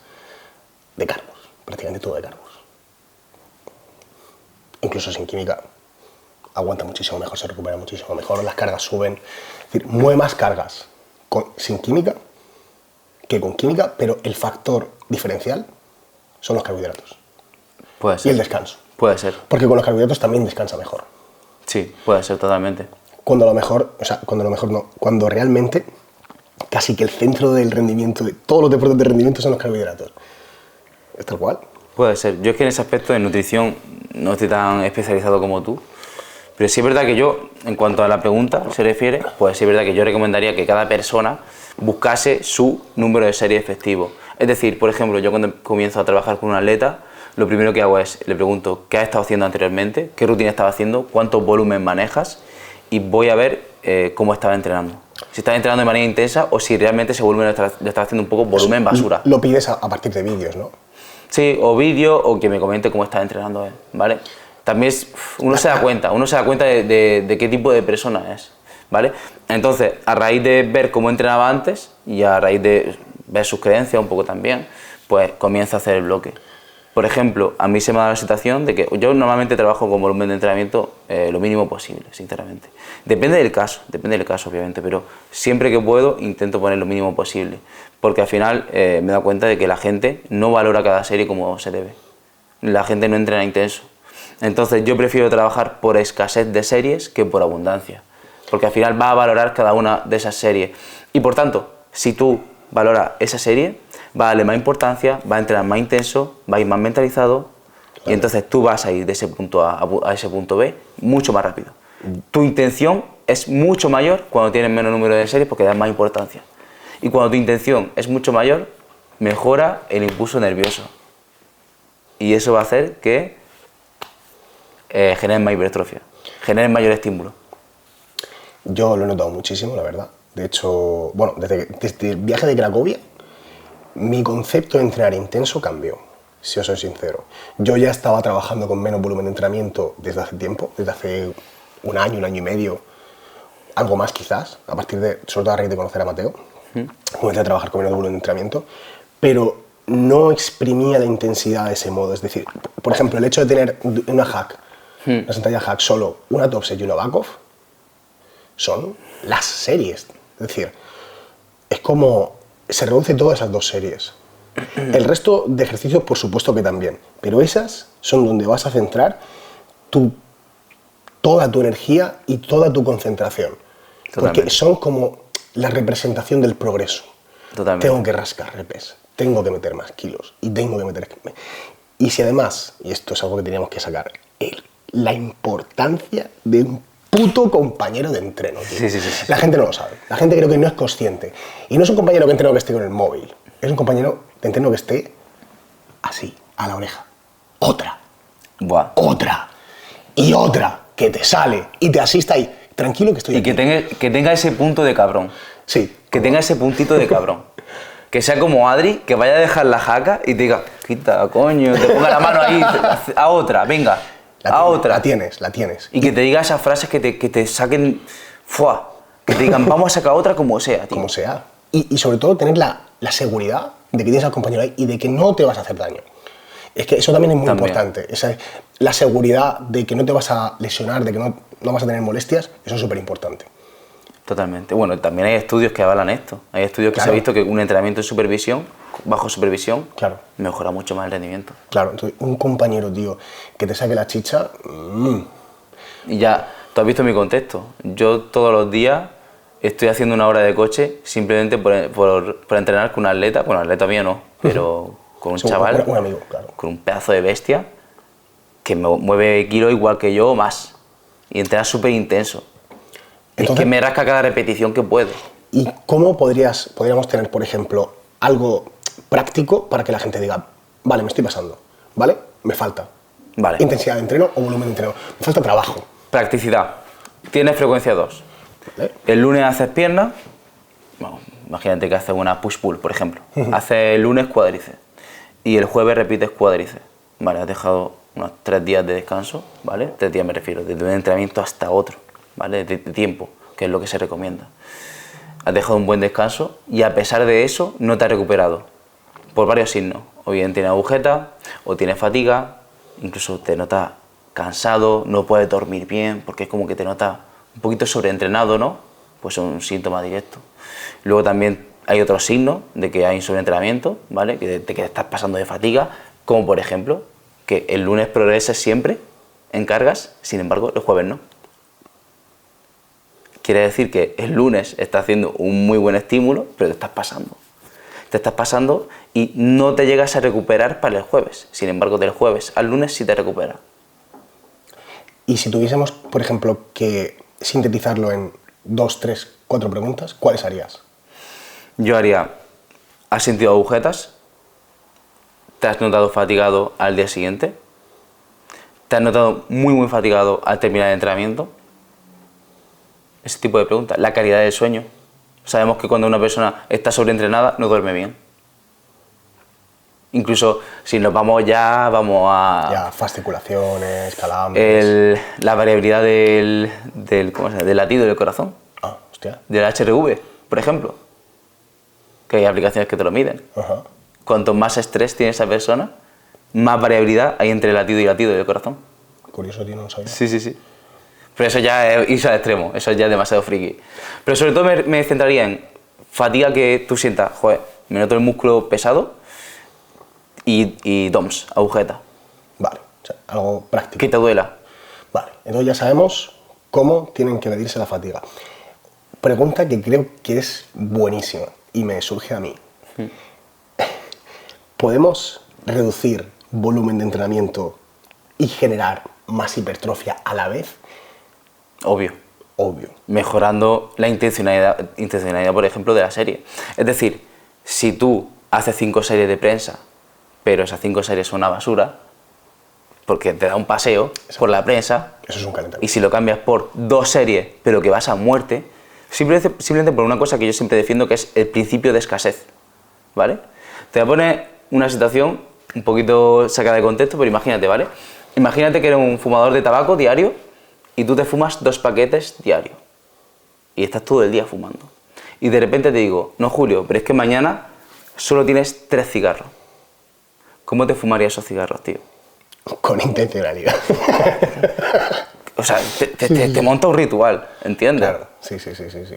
de carbos, prácticamente todo de carbos. Incluso sin química aguanta muchísimo mejor, se recupera muchísimo mejor, las cargas suben, es decir, mueve más cargas sin química que con química, pero el factor diferencial son los carbohidratos. Puede ser. Y el descanso. Puede ser. Porque con los carbohidratos también descansa mejor. Sí, puede ser totalmente. Cuando realmente casi que el centro del rendimiento, de todos los deportes de rendimiento son los carbohidratos. ¿Es tal cual? Puede ser. Yo es que en ese aspecto de nutrición no estoy tan especializado como tú, pero sí es verdad que yo, en cuanto a la pregunta se refiere, pues sí es verdad que yo recomendaría que cada persona buscase su número de series efectivo. Es decir, por ejemplo, yo cuando comienzo a trabajar con un atleta, lo primero que hago es, le pregunto qué has estado haciendo anteriormente, qué rutina estaba haciendo, cuántos volumen manejas y voy a ver cómo estaba entrenando. Si estás entrenando de manera intensa o si realmente ese volumen le estás haciendo un poco volumen basura. Lo pides a partir de vídeos, ¿no? Sí, o vídeo o que me comente cómo está entrenando él, ¿vale? También uno se da cuenta de qué tipo de persona es, ¿vale? Entonces, a raíz de ver cómo entrenaba antes y a raíz de ver sus creencias un poco también, pues comienza a hacer el bloque. Por ejemplo, a mí se me da la situación de que yo normalmente trabajo con volumen de entrenamiento lo mínimo posible, sinceramente. Depende del caso, obviamente, pero siempre que puedo intento poner lo mínimo posible, porque al final me he dado cuenta de que la gente no valora cada serie como se debe. La gente no entrena intenso. Entonces yo prefiero trabajar por escasez de series que por abundancia, porque al final va a valorar cada una de esas series. Y por tanto, si tú valoras esa serie, va a darle más importancia, va a entrenar más intenso, va a ir más mentalizado, claro. Y entonces tú vas a ir de ese punto a ese punto B mucho más rápido. Tu intención es mucho mayor cuando tienes menos número de series porque das más importancia. Y cuando tu intención es mucho mayor, mejora el impulso nervioso. Y eso va a hacer que generen más hipertrofia, generen mayor estímulo. Yo lo he notado muchísimo, la verdad. De hecho, bueno, desde el viaje de Cracovia, mi concepto de entrenar intenso cambió, si os soy sincero. Yo ya estaba trabajando con menos volumen de entrenamiento desde hace tiempo, desde hace un año y medio, algo más quizás, sobre todo a raíz de conocer a Mateo. Comencé a trabajar con menos volumen de entrenamiento, pero no exprimía la intensidad de ese modo. Es decir, por ejemplo, el hecho de tener una hack, una sentadilla hack solo, una top set y una back off, son las series. Es decir, es como se reduce todo a esas 2 series. El resto de ejercicios, por supuesto que también, pero esas son donde vas a centrar toda tu energía y toda tu concentración. Totalmente. Porque son como la representación del progreso. Totalmente. Tengo que rascar repes, tengo que meter más kilos y tengo que meter... Y si además, y esto es algo que teníamos que sacar, la importancia de un puto compañero de entreno, tío. Sí. La gente no lo sabe, la gente creo que no es consciente. Y no es un compañero de entreno que esté con el móvil, es un compañero de entreno que esté así, a la oreja. Otra, Buah. otra y otra, que te sale y te asista ahí. Tranquilo que estoy aquí. Y que tenga ese punto de cabrón. Sí. Que tenga ese puntito de cabrón. Que sea como Adri, que vaya a dejar la jaca y te diga, quita, coño, te ponga la mano ahí, a otra, venga, otra. La tienes. Y que te diga esas frases que te saquen, ¡fua! Que te digan, vamos a sacar otra como sea, tío. Como sea. Y sobre todo tener la seguridad de que tienes al compañero ahí y de que no te vas a hacer daño. Es que eso también es muy importante. La seguridad de que no te vas a lesionar, de que no vas a tener molestias, eso es súper importante. Totalmente. Bueno, también hay estudios que avalan esto. Hay estudios que se ha visto que un entrenamiento en supervisión, bajo supervisión, mejora mucho más el rendimiento. Claro, entonces un compañero, tío, que te saque la chicha... Y ya, tú has visto mi contexto. Yo todos los días estoy haciendo una hora de coche simplemente por entrenar con un atleta. Bueno, atleta mío no, pero con un chaval, un amigo, claro. Con un pedazo de bestia que me mueve kilos igual que yo o más. Y entrena súper intenso. Entonces, es que me rasca cada repetición que puedo. ¿Y cómo podríamos tener, por ejemplo, algo práctico para que la gente diga, vale, me estoy pasando, ¿vale? Me falta. Vale. Intensidad de entreno o volumen de entreno. Me falta trabajo. Practicidad. Tienes frecuencia 2. ¿Vale? El lunes haces piernas. Bueno, imagínate que haces una push-pull, por ejemplo. Haces el lunes cuádriceps. Y el jueves repites cuádriceps. Vale, has dejado unos 3 días de descanso, ¿vale? 3 días me refiero, desde un entrenamiento hasta otro. ¿Vale? De tiempo, que es lo que se recomienda. Has dejado un buen descanso y a pesar de eso no te has recuperado por varios signos. O bien tienes agujeta, o tienes fatiga, incluso te notas cansado, no puedes dormir bien porque es como que te notas un poquito sobreentrenado, ¿no? Pues es un síntoma directo. Luego también hay otros signos de que hay un sobreentrenamiento, ¿vale? De que estás pasando de fatiga, como por ejemplo que el lunes progreses siempre en cargas, sin embargo el jueves no. Quiere decir que el lunes estás haciendo un muy buen estímulo, pero te estás pasando. Te estás pasando y no te llegas a recuperar para el jueves. Sin embargo, del jueves al lunes sí te recuperas. Y si tuviésemos, por ejemplo, que sintetizarlo en 2, 3, 4 preguntas, ¿cuáles harías? Yo haría, ¿has sentido agujetas? ¿Te has notado fatigado al día siguiente? ¿Te has notado muy fatigado al terminar el entrenamiento? Ese tipo de preguntas. La calidad del sueño. Sabemos que cuando una persona está sobreentrenada no duerme bien. Incluso si nos vamos a... Ya, fasciculaciones, calambres... la variabilidad del latido del corazón. Ah, hostia. Del HRV, por ejemplo. Que hay aplicaciones que te lo miden. Ajá. Cuanto más estrés tiene esa persona, más variabilidad hay entre latido y latido del corazón. Curioso, tío, no lo sabía. Sí. Pero eso ya es irse al extremo, eso ya es demasiado friki. Pero sobre todo me centraría en fatiga que tú sientas, joder, me noto el músculo pesado y DOMS, agujeta. Vale, o sea, algo práctico. Que te duela. Vale, entonces ya sabemos cómo tienen que medirse la fatiga. Pregunta que creo que es buenísima y me surge a mí. ¿Podemos reducir volumen de entrenamiento y generar más hipertrofia a la vez? Obvio. Mejorando la intencionalidad, por ejemplo, de la serie. Es decir, si tú haces 5 series de prensa, pero esas 5 series son una basura, porque te da un paseo por la prensa, eso es un calentamiento. Y si lo cambias por 2 series, pero que vas a muerte, simplemente por una cosa que yo siempre defiendo, que es el principio de escasez, ¿vale? Te voy a poner una situación un poquito sacada de contexto, pero imagínate, ¿vale? Imagínate que eres un fumador de tabaco diario y tú te fumas 2 paquetes diarios y estás todo el día fumando. Y de repente te digo, no Julio, pero es que mañana solo tienes 3 cigarros. ¿Cómo te fumarías esos cigarros, tío? Con intencionalidad. O sea, te monta un ritual, ¿entiendes? Claro, sí.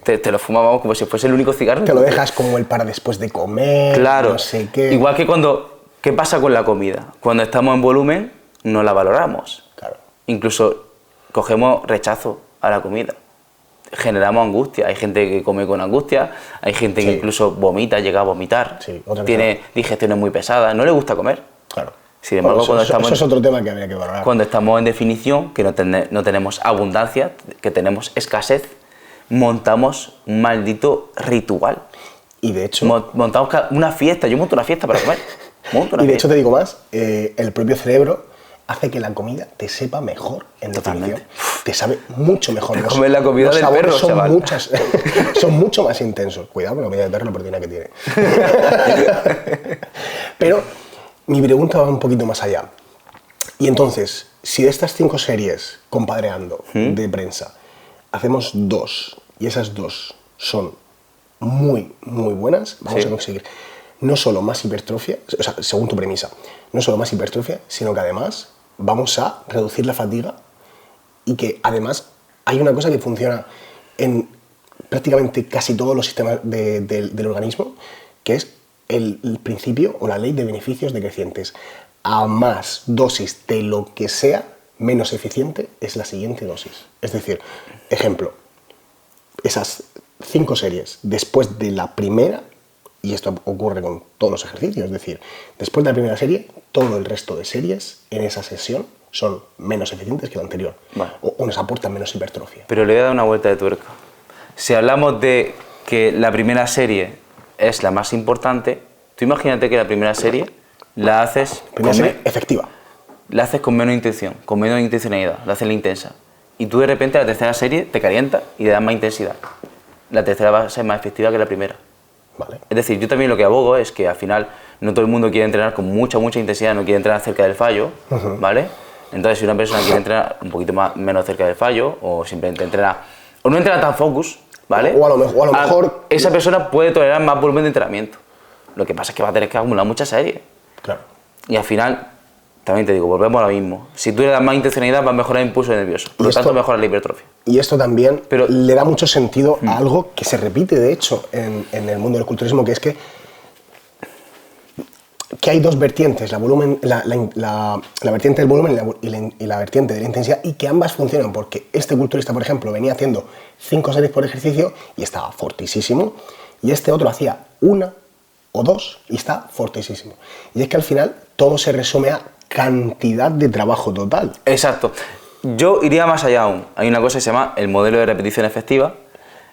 Te lo fumamos como si fuese el único cigarro. Te lo dejas como el para después de comer, claro. no sé qué. Igual que ¿qué pasa con la comida? Cuando estamos en volumen, no la valoramos. Claro. Incluso cogemos rechazo a la comida. Generamos angustia. Hay gente que come con angustia, hay gente que incluso vomita, llega a vomitar, tiene digestiones muy pesadas, no le gusta comer. Claro. Sin embargo, eso es otro tema que habría que valorar. Cuando estamos en definición, que no tenemos abundancia, que tenemos escasez, montamos un maldito ritual. Y de hecho... montamos una fiesta, yo monto una fiesta para comer. Y de hecho te digo más, el propio cerebro hace que la comida te sepa mejor en definición. Te sabe mucho mejor. Comer la comida del perro, chaval. Son mucho más intensos. Cuidado con la comida del perro, la proteína que tiene. Pero mi pregunta va un poquito más allá. Y entonces, si de estas 5 series, compadreando, de prensa, hacemos 2, y esas 2 son muy, muy buenas, vamos a conseguir no solo más hipertrofia, o sea, según tu premisa, no solo más hipertrofia, sino que además vamos a reducir la fatiga y que además hay una cosa que funciona en prácticamente casi todos los sistemas del organismo, que es el principio o la ley de beneficios decrecientes. A más dosis de lo que sea, menos eficiente es la siguiente dosis. Es decir, ejemplo, esas 5 series después de la primera, y esto ocurre con todos los ejercicios, es decir, después de la primera serie, todo el resto de series en esa sesión son menos eficientes que la anterior, o nos aportan menos hipertrofia. Pero le voy a dar una vuelta de tuerca. Si hablamos de que la primera serie es la más importante, tú imagínate que la primera serie la haces... efectiva. La haces con menos intención, con menos intencionalidad, la haces la intensa. Y tú de repente la tercera serie te calienta y le das más intensidad. La tercera va a ser más efectiva que la primera. Vale. Es decir, yo también lo que abogo es que al final no todo el mundo quiere entrenar con mucha intensidad, no quiere entrenar cerca del fallo, ¿vale? Entonces, si una persona quiere entrenar un poquito menos cerca del fallo, o simplemente entrena, o no entrena tan focus, ¿vale? O a lo mejor esa persona puede tolerar más volumen de entrenamiento. Lo que pasa es que va a tener que acumular muchas series. Claro. Y al final, también te digo, volvemos a lo mismo. Si tú le das más intencionalidad, va a mejorar el impulso nervioso. Por lo tanto, mejora la hipertrofia. Y esto también le da mucho sentido a algo que se repite, de hecho, en el mundo del culturismo, que es que hay 2 vertientes, la vertiente del volumen y la vertiente de la intensidad, y que ambas funcionan, porque este culturista, por ejemplo, venía haciendo 5 series por ejercicio y estaba fortísimo, y este otro hacía 1 o 2 y está fortísimo. Y es que al final todo se resume a cantidad de trabajo total. Exacto. Yo iría más allá aún. Hay una cosa que se llama el modelo de repetición efectiva.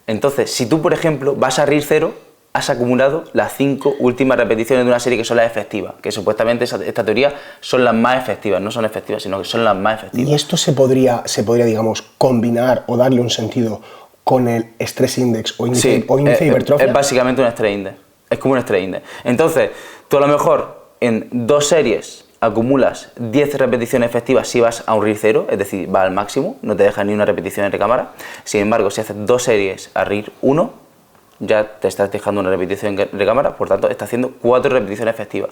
Entonces, si tú, por ejemplo, vas a RIR 0, has acumulado las 5 últimas repeticiones de una serie que son las efectivas, que supuestamente esta teoría son las más efectivas, no son efectivas, sino que son las más efectivas. ¿Y esto se podría digamos, combinar o darle un sentido con el Stress Index o índice de hipertrofia? Es básicamente un Stress Index. Es como un Stress Index. Entonces, tú a lo mejor en 2 series acumulas 10 repeticiones efectivas si vas a un RIR 0, es decir, va al máximo, no te deja ni una repetición en recámara. Sin embargo, si haces 2 series a RIR 1, ya te estás dejando una repetición en recámara, por tanto, estás haciendo 4 repeticiones efectivas.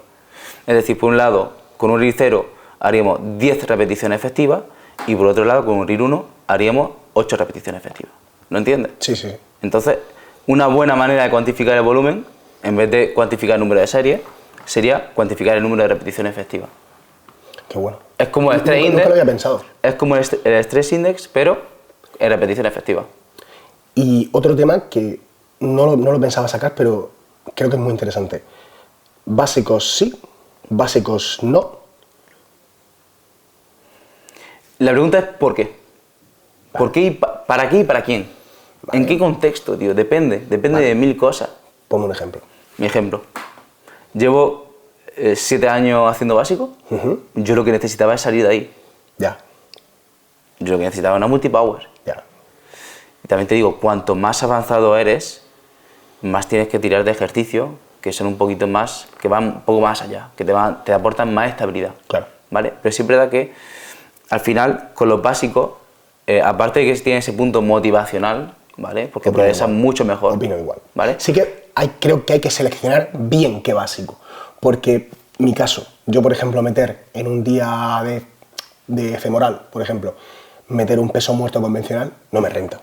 Es decir, por un lado, con un RIR 0 haríamos 10 repeticiones efectivas y por otro lado, con un RIR 1 haríamos 8 repeticiones efectivas. ¿Lo entiendes? Sí, sí. Entonces, una buena manera de cuantificar el volumen, en vez de cuantificar el número de series, sería cuantificar el número de repeticiones efectivas. Qué bueno. Es como el Stress Index. Nunca lo había pensado. Es como el Stress Index, pero en repetición efectiva. Y otro tema que no lo pensaba sacar, pero creo que es muy interesante. Básicos sí, básicos no. La pregunta es ¿por qué? Vale. ¿Por qué? ¿Para qué y para quién? Vale. ¿En qué contexto, tío? Depende de 1000 cosas. Ponme un ejemplo. Mi ejemplo. Llevo 7 años haciendo básico. Yo lo que necesitaba es salir de ahí. Ya. Yo lo que necesitaba era una multipower. Ya. Y también te digo, cuanto más avanzado eres, más tienes que tirar de ejercicios que son un poquito más, que van un poco más allá, que te aportan más estabilidad. Claro. ¿Vale? Pero sí es verdad que al final, con los básicos, aparte de que tiene ese punto motivacional, ¿vale? Porque progresas mucho mejor. Opino igual. ¿Vale? Sí que creo que hay que seleccionar bien qué básico. Porque mi caso, yo por ejemplo meter en un día de femoral, por ejemplo, meter un peso muerto convencional no me renta.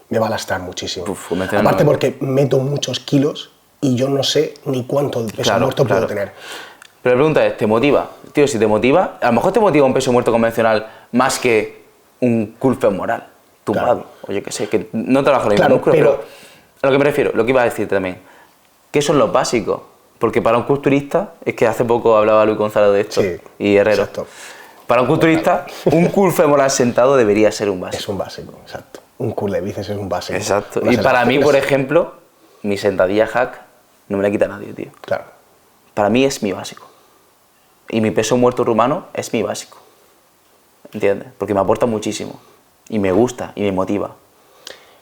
Me va a lastrar muchísimo. no Aparte porque meto muchos kilos y yo no sé ni cuánto peso muerto puedo tener. Pero la pregunta es, ¿te motiva? Tío, si te motiva, a lo mejor te motiva un peso muerto convencional más que un curl femoral tumbado. Oye, que sé, que no trabajo en el mismo músculo, pero a lo que me refiero, lo que iba a decirte también, ¿qué son los básicos? Porque para un culturista, es que hace poco hablaba Luis Gonzalo de esto, y Herrero. Exacto. Para un culturista, un curl femoral sentado debería ser un básico. Es un básico, exacto. Un curl de bíceps es un básico. Exacto. Y para mí, por ejemplo, mi sentadilla hack no me la quita nadie, tío. Claro. Para mí es mi básico. Y mi peso muerto rumano es mi básico. ¿Entiendes? Porque me aporta muchísimo. Y me gusta y me motiva.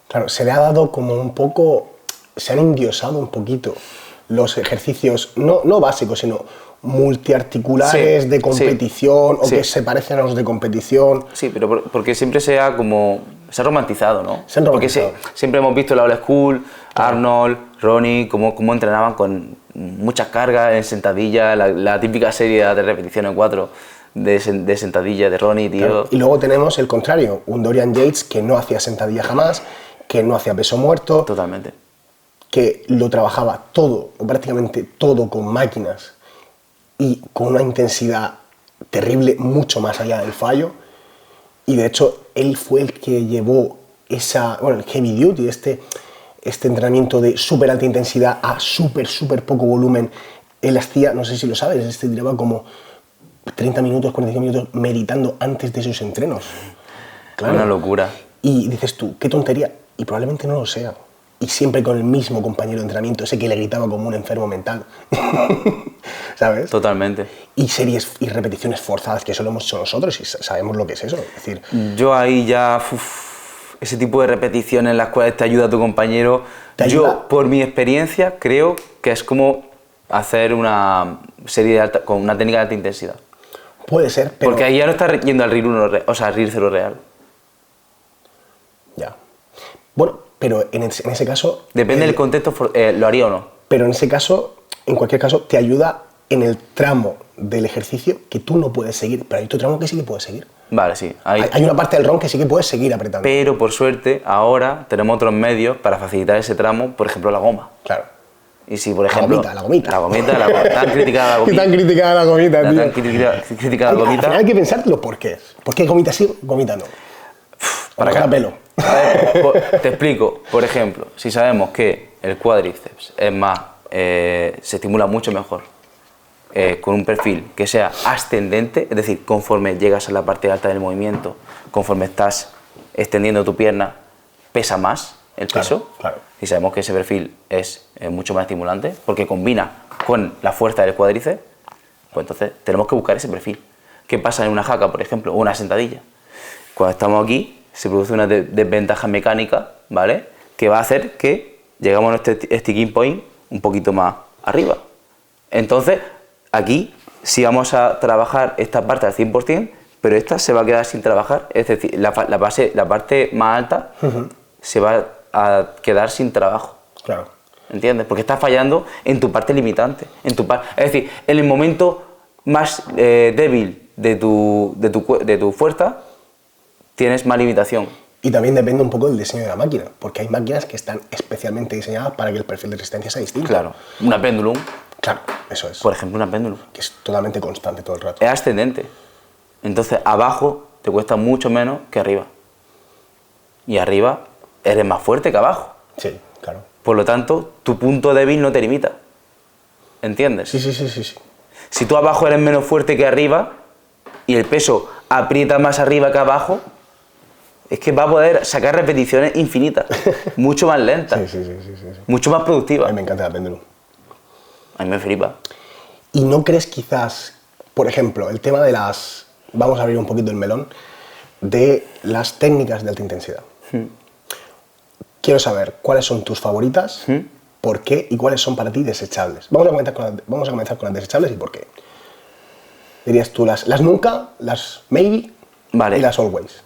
Claro, se le ha dado como un poco... Se han endiosado un poquito los ejercicios, no básicos, sino multiarticulares de competición o que se parecen a los de competición. Sí, pero porque siempre se ha romantizado, ¿no? Se han romantizado. Porque siempre hemos visto la old school, Arnold, Ronnie, cómo entrenaban con muchas cargas en sentadilla, la típica serie de repeticiones en 4 de sentadilla de Ronnie, tío. Claro. Y luego tenemos el contrario, un Dorian Yates que no hacía sentadilla jamás, que no hacía peso muerto. Totalmente. Que lo trabajaba todo, o prácticamente todo, con máquinas y con una intensidad terrible, mucho más allá del fallo. Y de hecho, él fue el que llevó el heavy duty, este entrenamiento de súper alta intensidad a súper poco volumen. Él hacía, no sé si lo sabes, tiraba como 30 minutos, 45 minutos meditando antes de sus entrenos. Claro. Una locura. Y dices tú, qué tontería, y probablemente no lo sea. Y siempre con el mismo compañero de entrenamiento, ese que le gritaba como un enfermo mental. ¿Sabes? Totalmente. Y series y repeticiones forzadas, que eso lo hemos hecho nosotros y sabemos lo que es eso. Es decir, yo ahí ya... ese tipo de repeticiones en las cuales te ayuda tu compañero, yo, por mi experiencia, creo que es como hacer una serie con una técnica de alta intensidad. Puede ser, pero... Porque ahí ya no estás yendo al RIR 0 real. Ya. Bueno, pero en ese caso... Depende del contexto, ¿lo haría o no? Pero en ese caso, en cualquier caso, te ayuda en el tramo del ejercicio que tú no puedes seguir, pero hay otro tramo que sí que puedes seguir. Vale, sí. Hay una parte del ROM que sí que puedes seguir apretando. Pero, por suerte, ahora tenemos otros medios para facilitar ese tramo, por ejemplo, la goma. Claro. Y si, por ejemplo... La gomita. Tan criticada la gomita. Tan criticada la gomita, tío. Tan criticada la gomita. Al final hay que pensar los porqués. ¿Por qué gomita sí, gomita no? Para cada pelo. Te explico. Por ejemplo, si sabemos que el cuádriceps es más... se estimula mucho mejor con un perfil que sea ascendente, es decir, conforme llegas a la parte alta del movimiento, conforme estás extendiendo tu pierna, pesa más el peso. Claro. Y sabemos que ese perfil es mucho más estimulante porque combina con la fuerza del cuádriceps, pues entonces tenemos que buscar ese perfil. ¿Qué pasa en una jaca, por ejemplo, o una sentadilla? Cuando estamos aquí se produce una desventaja mecánica, ¿vale? Que va a hacer que llegamos a nuestro sticking point un poquito más arriba. Entonces, aquí sí vamos a trabajar esta parte al 100%, pero esta se va a quedar sin trabajar. Es decir, la parte más alta se va a quedar sin trabajo. Claro. ¿Entiendes? Porque estás fallando en tu parte limitante. Es decir, en el momento más débil de tu fuerza, tienes más limitación. Y también depende un poco del diseño de la máquina, porque hay máquinas que están especialmente diseñadas para que el perfil de resistencia sea distinto. Claro, una pendulum. Claro, eso es. Por ejemplo, una pendulum. Que es totalmente constante todo el rato. Es ascendente. Entonces, abajo te cuesta mucho menos que arriba. Y arriba eres más fuerte que abajo. Sí, claro. Por lo tanto, tu punto débil no te limita. ¿Entiendes? Sí. Si tú abajo eres menos fuerte que arriba y el peso aprieta más arriba que abajo, es que va a poder sacar repeticiones infinitas, mucho más lentas, sí. mucho más productivas. A mí me encanta la péndulo. A mí me flipa. ¿Y no crees quizás, por ejemplo, el tema de las... Vamos a abrir un poquito el melón, de las técnicas de alta intensidad? Quiero saber cuáles son tus favoritas, por qué y cuáles son para ti desechables. Vamos a comenzar con las desechables y por qué. Dirías tú las nunca, las maybe, vale, y las always.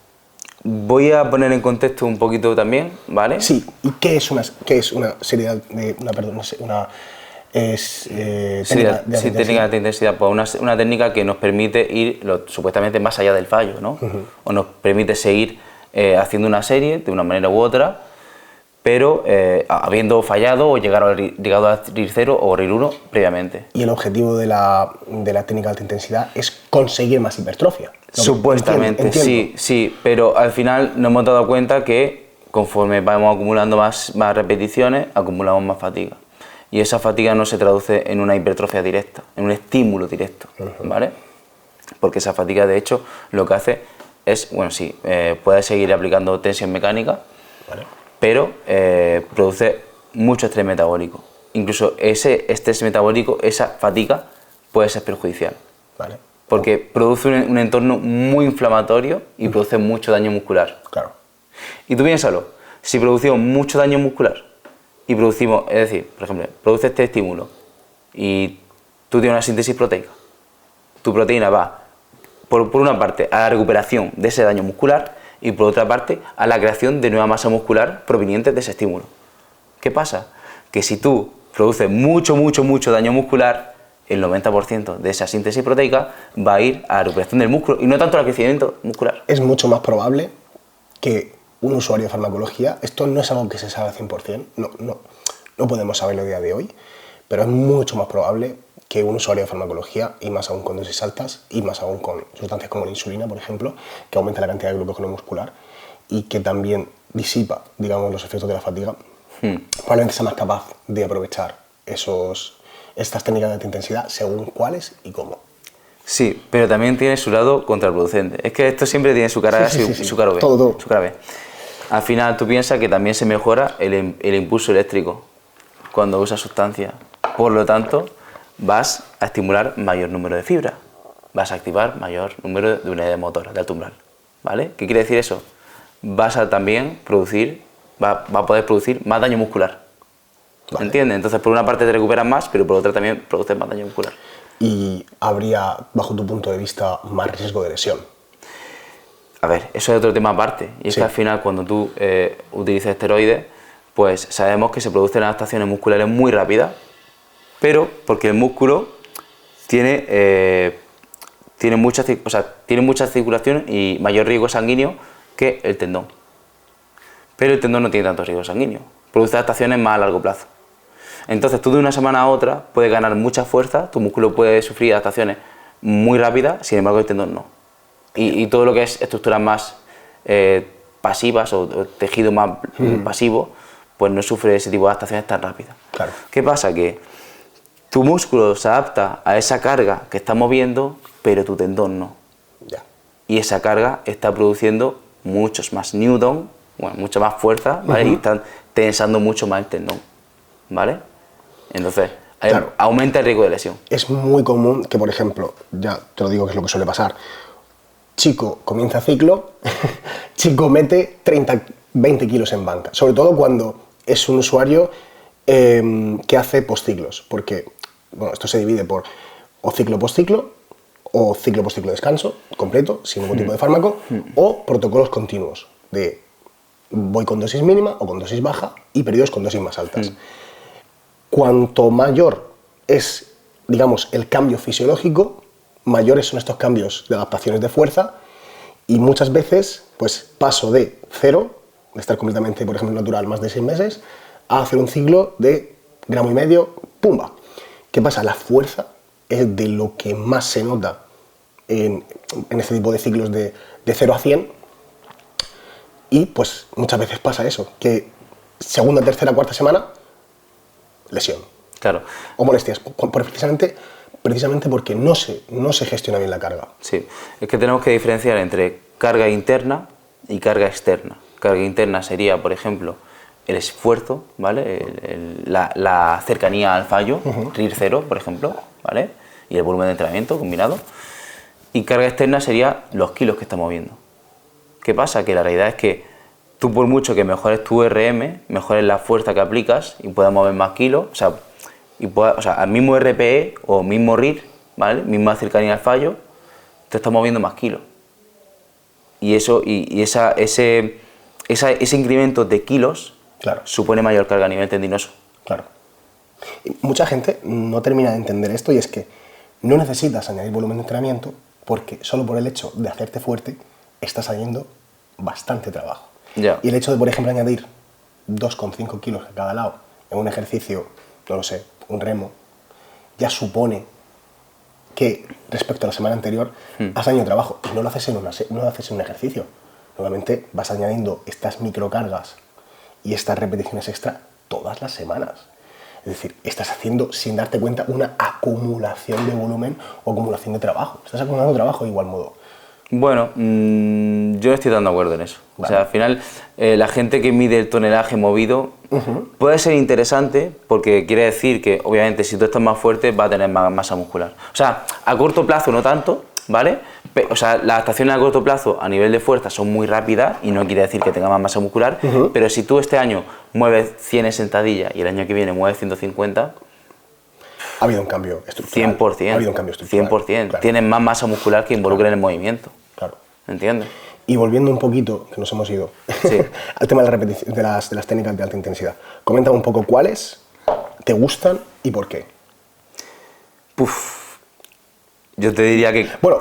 Voy a poner en contexto un poquito también, ¿vale? Sí, ¿y qué es una serie de, una es técnica de técnica de intensidad, pues una técnica que nos permite ir supuestamente más allá del fallo, ¿no? O nos permite seguir haciendo una serie de una manera u otra, pero habiendo fallado o llegado a RIR 0 o RIR 1 previamente. Y el objetivo de la técnica de alta intensidad es conseguir más hipertrofia. Supuestamente, entiendo. Sí, pero al final nos hemos dado cuenta que conforme vamos acumulando más repeticiones, acumulamos más fatiga. Y esa fatiga no se traduce en una hipertrofia directa, en un estímulo directo, ¿vale? Porque esa fatiga, de hecho, lo que hace es, bueno, sí, puede seguir aplicando tensión mecánica, ¿vale? Pero produce mucho estrés metabólico. Incluso ese estrés metabólico, esa fatiga, puede ser perjudicial. Vale. Porque produce un entorno muy inflamatorio y produce mucho daño muscular. Claro. Y tú piénsalo, si producimos mucho daño muscular y producimos, es decir, por ejemplo, produce este estímulo y tú tienes una síntesis proteica, tu proteína va por una parte a la recuperación de ese daño muscular y por otra parte a la creación de nueva masa muscular proveniente de ese estímulo. ¿Qué pasa? Que si tú produces mucho daño muscular, el 90% de esa síntesis proteica va a ir a la recuperación del músculo y no tanto al crecimiento muscular. Es mucho más probable que un usuario de farmacología, esto no es algo que se sabe al 100%, no podemos saberlo a día de hoy, pero es mucho más probable que un usuario de farmacología, y más aún con dosis altas, y más aún con sustancias como la insulina, por ejemplo, que aumenta la cantidad de glucógeno muscular y que también disipa, digamos, los efectos de la fatiga, probablemente sea más capaz de aprovechar estas técnicas de alta intensidad según cuáles y cómo. Sí, pero también tiene su lado contraproducente. Es que esto siempre tiene su cara A y su cara B. Todo. Su cara B. Al final tú piensas que también se mejora el impulso eléctrico cuando usas sustancias. Por lo tanto, vas a estimular mayor número de fibras. Vas a activar mayor número de unidades motoras de alto umbral. ¿Vale? ¿Qué quiere decir eso? Vas a también va a poder producir más daño muscular. Vale. ¿Entiendes? Entonces, por una parte te recuperas más, pero por otra también produces más daño muscular. ¿Y habría, bajo tu punto de vista, más riesgo de lesión? A ver, eso es otro tema aparte. Y es que al final, cuando tú utilizas esteroides, pues sabemos que se producen adaptaciones musculares muy rápidas, pero porque el músculo tiene mucha circulación y mayor riesgo sanguíneo que el tendón. Pero el tendón no tiene tanto riesgo sanguíneo. Produce adaptaciones más a largo plazo. Entonces tú de una semana a otra puedes ganar mucha fuerza, tu músculo puede sufrir adaptaciones muy rápidas, sin embargo el tendón no. Y todo lo que es estructuras más pasivas o tejido más pasivo, pues no sufre ese tipo de adaptaciones tan rápidas. Claro. ¿Qué pasa? Que tu músculo se adapta a esa carga que está moviendo, pero tu tendón no. Ya. Y esa carga está produciendo muchos más newton, bueno, mucha más fuerza, ¿vale? Y están tensando mucho más el tendón, ¿vale? Entonces, claro, aumenta el riesgo de lesión. Es muy común que, por ejemplo, ya te lo digo que es lo que suele pasar, chico comienza ciclo, chico mete 20 kilos en banca, sobre todo cuando es un usuario que hace postciclos, porque bueno, esto se divide por o ciclo postciclo, o ciclo postciclo descanso completo, sin ningún tipo de fármaco, o protocolos continuos, de voy con dosis mínima o con dosis baja y periodos con dosis más altas. Cuanto mayor es, digamos, el cambio fisiológico, mayores son estos cambios de adaptaciones de fuerza y muchas veces pues paso de cero, de estar completamente, por ejemplo, natural más de 6 meses, a hacer un ciclo de 1,5 gramos, ¡pumba! ¿Qué pasa? La fuerza es de lo que más se nota en este tipo de ciclos de 0 a 100 y pues muchas veces pasa eso, que segunda, tercera, cuarta semana, lesión. Claro. O molestias, precisamente porque no se gestiona bien la carga. Sí, es que tenemos que diferenciar entre carga interna y carga externa. Carga interna sería, por ejemplo, el esfuerzo, ¿vale? La cercanía al fallo, RIR 0, por ejemplo, ¿vale? Y el volumen de entrenamiento combinado. Y carga externa sería los kilos que estamos moviendo. ¿Qué pasa? Que la realidad es que tú, por mucho que mejores tu RM, mejores la fuerza que aplicas y puedas mover más kilos, al mismo RPE o mismo RIR, ¿vale? Misma cercanía al fallo, te estás moviendo más kilos. Y ese incremento de kilos, claro, supone mayor carga a nivel tendinoso. Claro. Y mucha gente no termina de entender esto y es que no necesitas añadir volumen de entrenamiento porque solo por el hecho de hacerte fuerte estás añadiendo bastante trabajo. Ya. Y el hecho de, por ejemplo, añadir 2,5 kilos a cada lado en un ejercicio, no lo sé, un remo, ya supone que respecto a la semana anterior has añadido trabajo y no lo haces en un ejercicio. Normalmente vas añadiendo estas microcargas y estas repeticiones extra todas las semanas. Es decir, estás haciendo, sin darte cuenta, una acumulación de volumen o acumulación de trabajo. Estás acumulando trabajo de igual modo. Bueno, yo no estoy tan de acuerdo en eso. Vale. O sea, al final, la gente que mide el tonelaje movido puede ser interesante porque quiere decir que, obviamente, si tú estás más fuerte, vas a tener más masa muscular. O sea, a corto plazo no tanto, ¿vale? O sea, las adaptaciones a corto plazo a nivel de fuerza son muy rápidas y no quiere decir que tenga más masa muscular, pero si tú este año mueves 100 en sentadilla y el año que viene mueves 150... Ha habido un cambio estructural. 100%. Ha habido un cambio estructural. 100%. Claro. Tienes más masa muscular que involucra en el movimiento. Claro. ¿Entiendes? Y volviendo un poquito, que nos hemos ido, sí. al tema de, de las técnicas de alta intensidad. Comenta un poco cuáles te gustan y por qué. Yo te diría que bueno,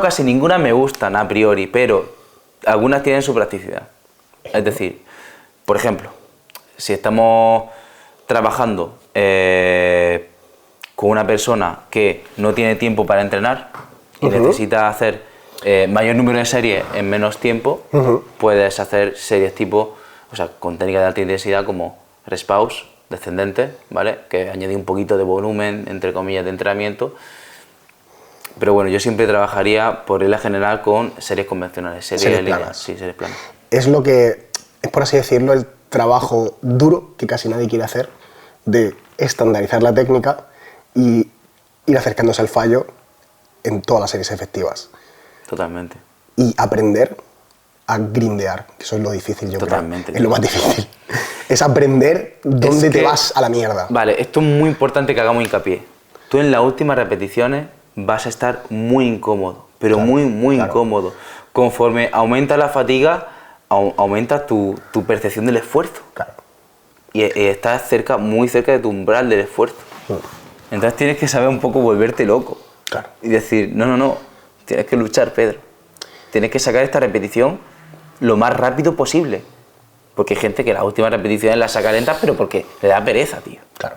casi ninguna me gustan a priori, pero algunas tienen su practicidad. Es decir, por ejemplo, si estamos trabajando con una persona que no tiene tiempo para entrenar y necesita hacer mayor número de series en menos tiempo, puedes hacer series tipo, o sea, con técnicas de alta intensidad como rest pause, descendente, ¿vale? Que añade un poquito de volumen, entre comillas, de entrenamiento. Pero bueno, yo siempre trabajaría por regla general con series convencionales, series planas. Sí, series planas. Es lo que, es por así decirlo, el trabajo duro que casi nadie quiere hacer de estandarizar la técnica y ir acercándose al fallo en todas las series efectivas. Totalmente. Y aprender a grindear, que eso es lo difícil, yo Totalmente. creo. Es lo más difícil. Es aprender dónde te vas a la mierda. Vale, esto es muy importante que hagamos hincapié. Tú en las últimas repeticiones vas a estar muy incómodo, pero claro, muy incómodo. Conforme aumenta la fatiga, aumenta tu percepción del esfuerzo. Claro. Y estás muy cerca de tu umbral del esfuerzo. Entonces tienes que saber un poco volverte loco. Claro. Y decir, no, tienes que luchar, Pedro. Tienes que sacar esta repetición lo más rápido posible. Porque hay gente que las últimas repeticiones las saca lentas, pero porque le da pereza, tío. Claro.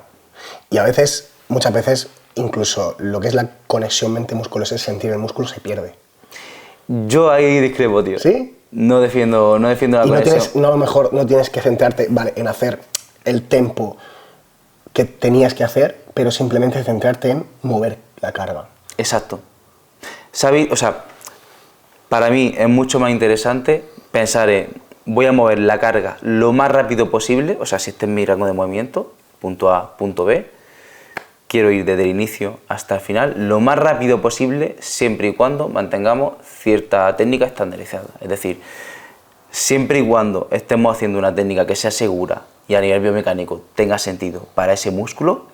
Y a veces, muchas veces, incluso lo que es la conexión mente-músculo, ese sentir el músculo, se pierde. Yo ahí discrepo, tío. ¿Sí? No defiendo la conexión. A lo mejor no tienes que centrarte, vale, en hacer el tempo que tenías que hacer, pero simplemente centrarte en mover la carga. Exacto. ¿Sabéis? O sea, para mí es mucho más interesante pensar en voy a mover la carga lo más rápido posible, o sea, si este es mi rango de movimiento, punto A, punto B, quiero ir desde el inicio hasta el final lo más rápido posible, siempre y cuando mantengamos cierta técnica estandarizada. Es decir, siempre y cuando estemos haciendo una técnica que sea segura y a nivel biomecánico tenga sentido para ese músculo,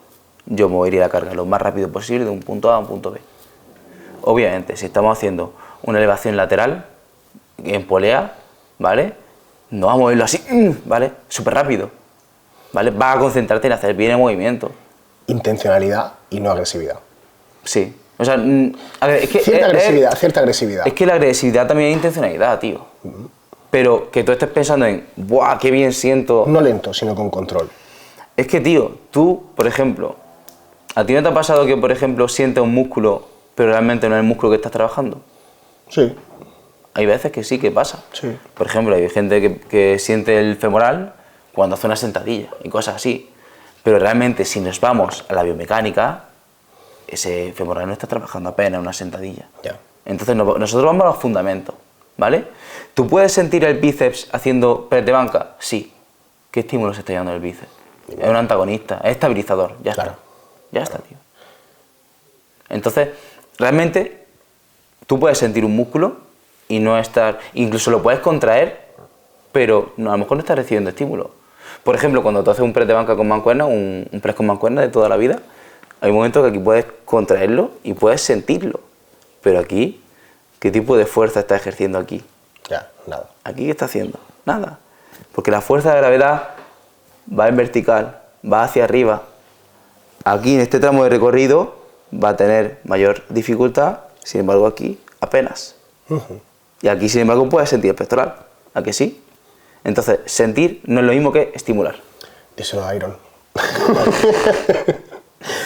yo movería la carga lo más rápido posible de un punto A a un punto B. Obviamente, si estamos haciendo una elevación lateral en polea, ¿vale? No vamos a moverlo así, ¿vale? Súper rápido, ¿vale? Vas a concentrarte en hacer bien el movimiento. Intencionalidad y no agresividad. Sí. O sea, a ver, es que... Cierta agresividad. Es que la agresividad también es intencionalidad, tío. Pero que tú estés pensando en, ¡buah, qué bien siento! No lento, sino con control. Es que, tío, tú, por ejemplo, ¿a ti no te ha pasado que, por ejemplo, sientes un músculo, pero realmente no es el músculo que estás trabajando? Sí. Hay veces que sí que pasa. Sí. Por ejemplo, hay gente que siente el femoral cuando hace una sentadilla y cosas así. Pero realmente, si nos vamos a la biomecánica, ese femoral no está trabajando apenas una sentadilla. Ya. Entonces, nosotros vamos a los fundamentos, ¿vale? ¿Tú puedes sentir el bíceps haciendo press de banca? Sí. ¿Qué estímulo se está llevando el bíceps? Es un antagonista, es estabilizador, ya está. Ya está, tío. Entonces, realmente, tú puedes sentir un músculo y no estar... Incluso lo puedes contraer, pero a lo mejor no estás recibiendo estímulo. Por ejemplo, cuando tú haces un press de banca con mancuerna, un press con mancuerna de toda la vida, hay momentos que aquí puedes contraerlo y puedes sentirlo. Pero aquí, ¿qué tipo de fuerza está ejerciendo aquí? Ya, nada. ¿Aquí qué está haciendo? Nada. Porque la fuerza de gravedad va en vertical, va hacia arriba, Aquí en este tramo de recorrido va a tener mayor dificultad, sin embargo aquí apenas. Y aquí, sin embargo, puedes sentir el pectoral. ¿A que sí? Entonces, sentir no es lo mismo que estimular. Díselo a Iron.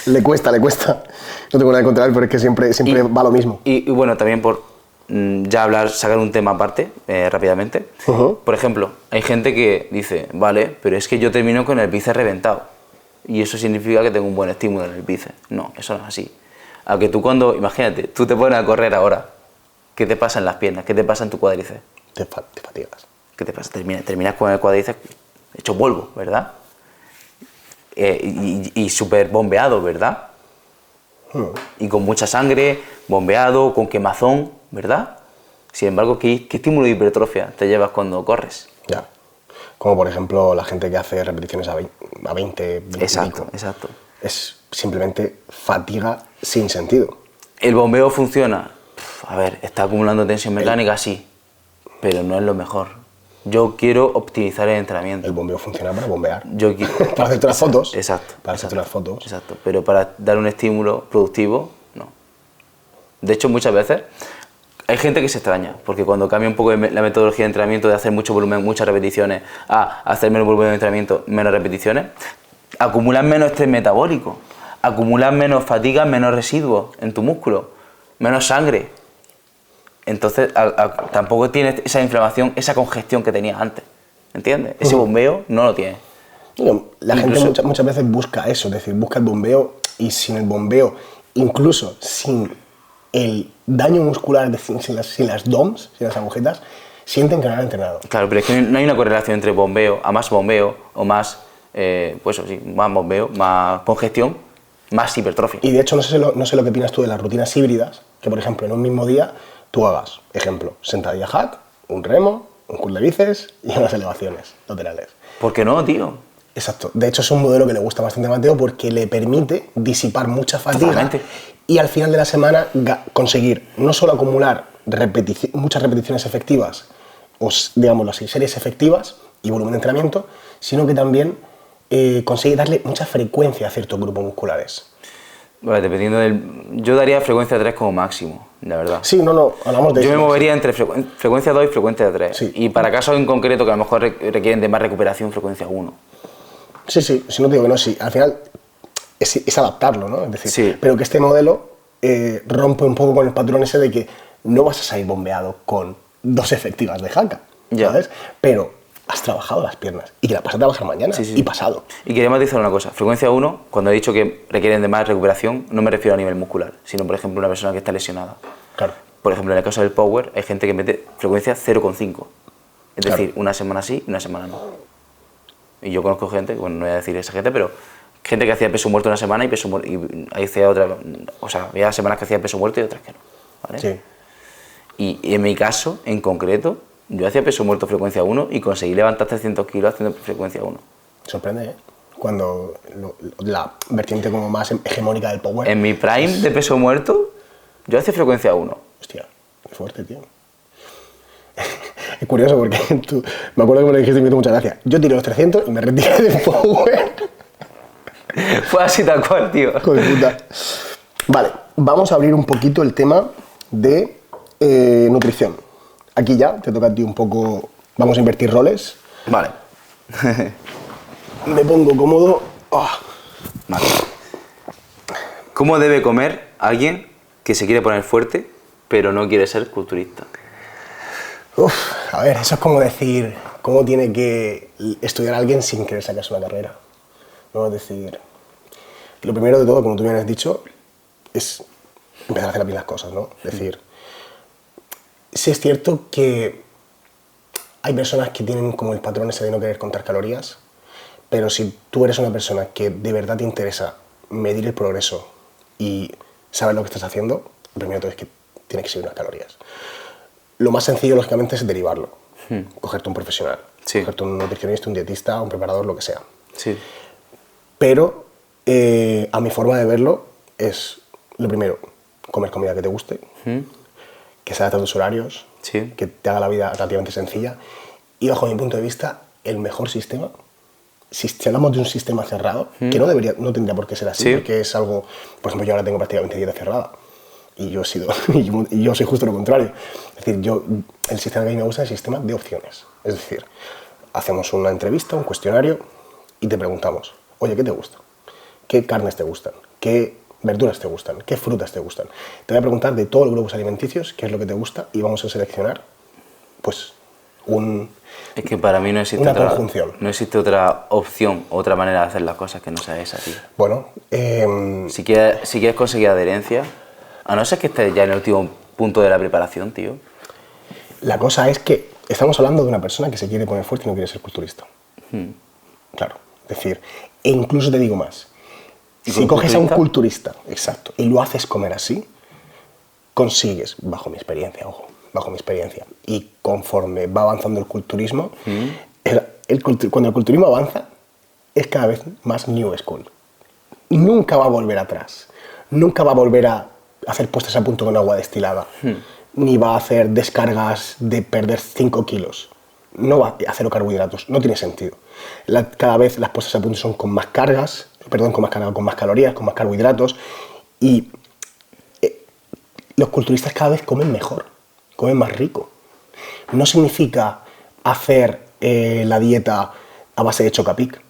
Le cuesta. No tengo nada contra él, pero es que siempre va lo mismo. Y bueno, también por ya sacar un tema aparte, rápidamente. Por ejemplo, hay gente que dice, vale, pero es que yo termino con el bíceps reventado. Y eso significa que tengo un buen estímulo en el bíceps. No, eso no es así. Aunque tú imagínate, tú te pones a correr ahora, ¿qué te pasa en las piernas? ¿Qué te pasa en tu cuádriceps? Te fatigas. ¿Qué te pasa? Terminas con el cuádriceps hecho polvo, ¿verdad? Y súper bombeado, ¿verdad? Y con mucha sangre, bombeado, con quemazón, ¿verdad? Sin embargo, ¿qué estímulo de hipertrofia te llevas cuando corres? Ya. Como por ejemplo la gente que hace repeticiones a 20 Exacto. Es simplemente fatiga sin sentido. El bombeo funciona. A ver, está acumulando tensión mecánica, sí, pero no es lo mejor. Yo quiero optimizar el entrenamiento. El bombeo funciona para bombear. Para hacerte las fotos. Exacto. Para hacerte las fotos. Exacto, pero para dar un estímulo productivo, no. De hecho, muchas veces hay gente que se extraña, porque cuando cambia un poco la metodología de entrenamiento de hacer mucho volumen, muchas repeticiones, a hacer menos volumen de entrenamiento, menos repeticiones, acumulan menos estrés metabólico, acumulan menos fatiga, menos residuos en tu músculo, menos sangre. Entonces tampoco tienes esa inflamación, esa congestión que tenías antes, ¿entiendes? Ese bombeo no lo tienes. La gente muchas veces busca eso, es decir, busca el bombeo, y sin el bombeo, incluso sin el daño muscular, sin las DOMs, sin las agujetas, sienten que no han entrenado. Claro, pero es que no hay una correlación entre bombeo, a más bombeo o más, más bombeo, más congestión, más hipertrofia. Y de hecho no sé lo que opinas tú de las rutinas híbridas, que por ejemplo en un mismo día tú hagas, ejemplo, sentadilla hack, un remo, un curl de bíceps y unas elevaciones laterales. ¿Por qué no, tío? Exacto. De hecho es un modelo que le gusta bastante a Mateo porque le permite disipar mucha fatiga. Totalmente. Y al final de la semana conseguir no solo acumular muchas repeticiones efectivas, o digamos así, series efectivas y volumen de entrenamiento, sino que también conseguir darle mucha frecuencia a ciertos grupos musculares. Bueno, dependiendo yo daría frecuencia 3 como máximo, la verdad. Sí, hablamos de eso. Yo me movería entre frecuencia 2 y frecuencia 3. Sí. Y para casos en concreto que a lo mejor requieren de más recuperación, frecuencia 1. Sí, si no te digo que no, sí. Al final es adaptarlo, ¿no? Es decir, sí. Pero que este modelo rompe un poco con el patrón ese de que no vas a salir bombeado con 2 efectivas de haka, ¿sabes? Pero has trabajado las piernas y que la vas a trabajar mañana y pasado. Y quería matizar una cosa. Frecuencia 1, cuando he dicho que requieren de más recuperación, no me refiero a nivel muscular, sino por ejemplo una persona que está lesionada. Claro. Por ejemplo, en el caso del power, hay gente que mete frecuencia 0,5. Es decir, una semana sí y una semana no. Y yo conozco gente, bueno, no voy a decir esa gente, pero gente que hacía peso muerto una semana y hacía otra, o sea, había semanas que hacía peso muerto y otras que no, ¿vale? Sí. Y en mi caso, en concreto, yo hacía peso muerto frecuencia 1 y conseguí levantar 300 kilos haciendo frecuencia 1. Sorprende, ¿eh? Cuando la vertiente como más hegemónica del power... En mi prime de peso muerto, yo hacía frecuencia 1. Hostia, qué fuerte, tío. Es curioso porque me acuerdo que me lo dijiste y me hizo mucha gracia. Yo tiré los 300 y me retiré del power. Fue así tal cual, tío. Hijo de puta. Vale, vamos a abrir un poquito el tema de nutrición. Aquí ya te toca a ti un poco, vamos a invertir roles. Vale. Me pongo cómodo. Oh. Vale. ¿Cómo debe comer alguien que se quiere poner fuerte, pero no quiere ser culturista? A ver, eso es como decir, ¿cómo tiene que estudiar alguien sin querer sacarse una carrera? ¿No? Es decir, lo primero de todo, como tú bien has dicho, es empezar a hacer bien las cosas, ¿no? Es decir, sí es cierto que hay personas que tienen como el patrón ese de no querer contar calorías, pero si tú eres una persona que de verdad te interesa medir el progreso y saber lo que estás haciendo, lo primero de todo es que tienes que seguir unas calorías. Lo más sencillo, lógicamente, es derivarlo. Cogerte un profesional, cogerte un nutricionista, un dietista, un preparador, lo que sea. Sí. Pero a mi forma de verlo es, lo primero, comer comida que te guste, que se adapte a tus horarios, que te haga la vida relativamente sencilla. Y bajo mi punto de vista, el mejor sistema si hablamos de un sistema cerrado, que no tendría por qué ser así, porque es algo, por ejemplo, yo ahora tengo prácticamente dieta cerrada. Y yo he sido, y yo soy justo lo contrario. Es decir, el sistema que a mí me gusta es el sistema de opciones. Es decir, hacemos una entrevista, un cuestionario y te preguntamos, oye, ¿qué te gusta? ¿Qué carnes te gustan? ¿Qué verduras te gustan? ¿Qué frutas te gustan? Te voy a preguntar de todos los grupos alimenticios qué es lo que te gusta y vamos a seleccionar, pues, es que para mí no existe una conjunción. No existe otra opción, otra manera de hacer las cosas que no sea esa, tío. Bueno, si quieres conseguir adherencia, a no ser que estés ya en el último punto de la preparación, tío. La cosa es que estamos hablando de una persona que se quiere poner fuerte y no quiere ser culturista. Claro, es decir, e incluso te digo más. Si coges a un culturista, exacto, y lo haces comer así, consigues, bajo mi experiencia, y conforme va avanzando el culturismo, cuando el culturismo avanza, es cada vez más new school. Nunca va a volver atrás, nunca va a volver a hacer puestas a punto con agua destilada, ni va a hacer descargas de perder 5 kilos, no va a hacer carbohidratos, no tiene sentido. Cada vez las puestas a punto son con más cargas, con más calorías, con más carbohidratos, y los culturistas cada vez comen mejor, comen más rico. No significa hacer la dieta a base de Chocapic,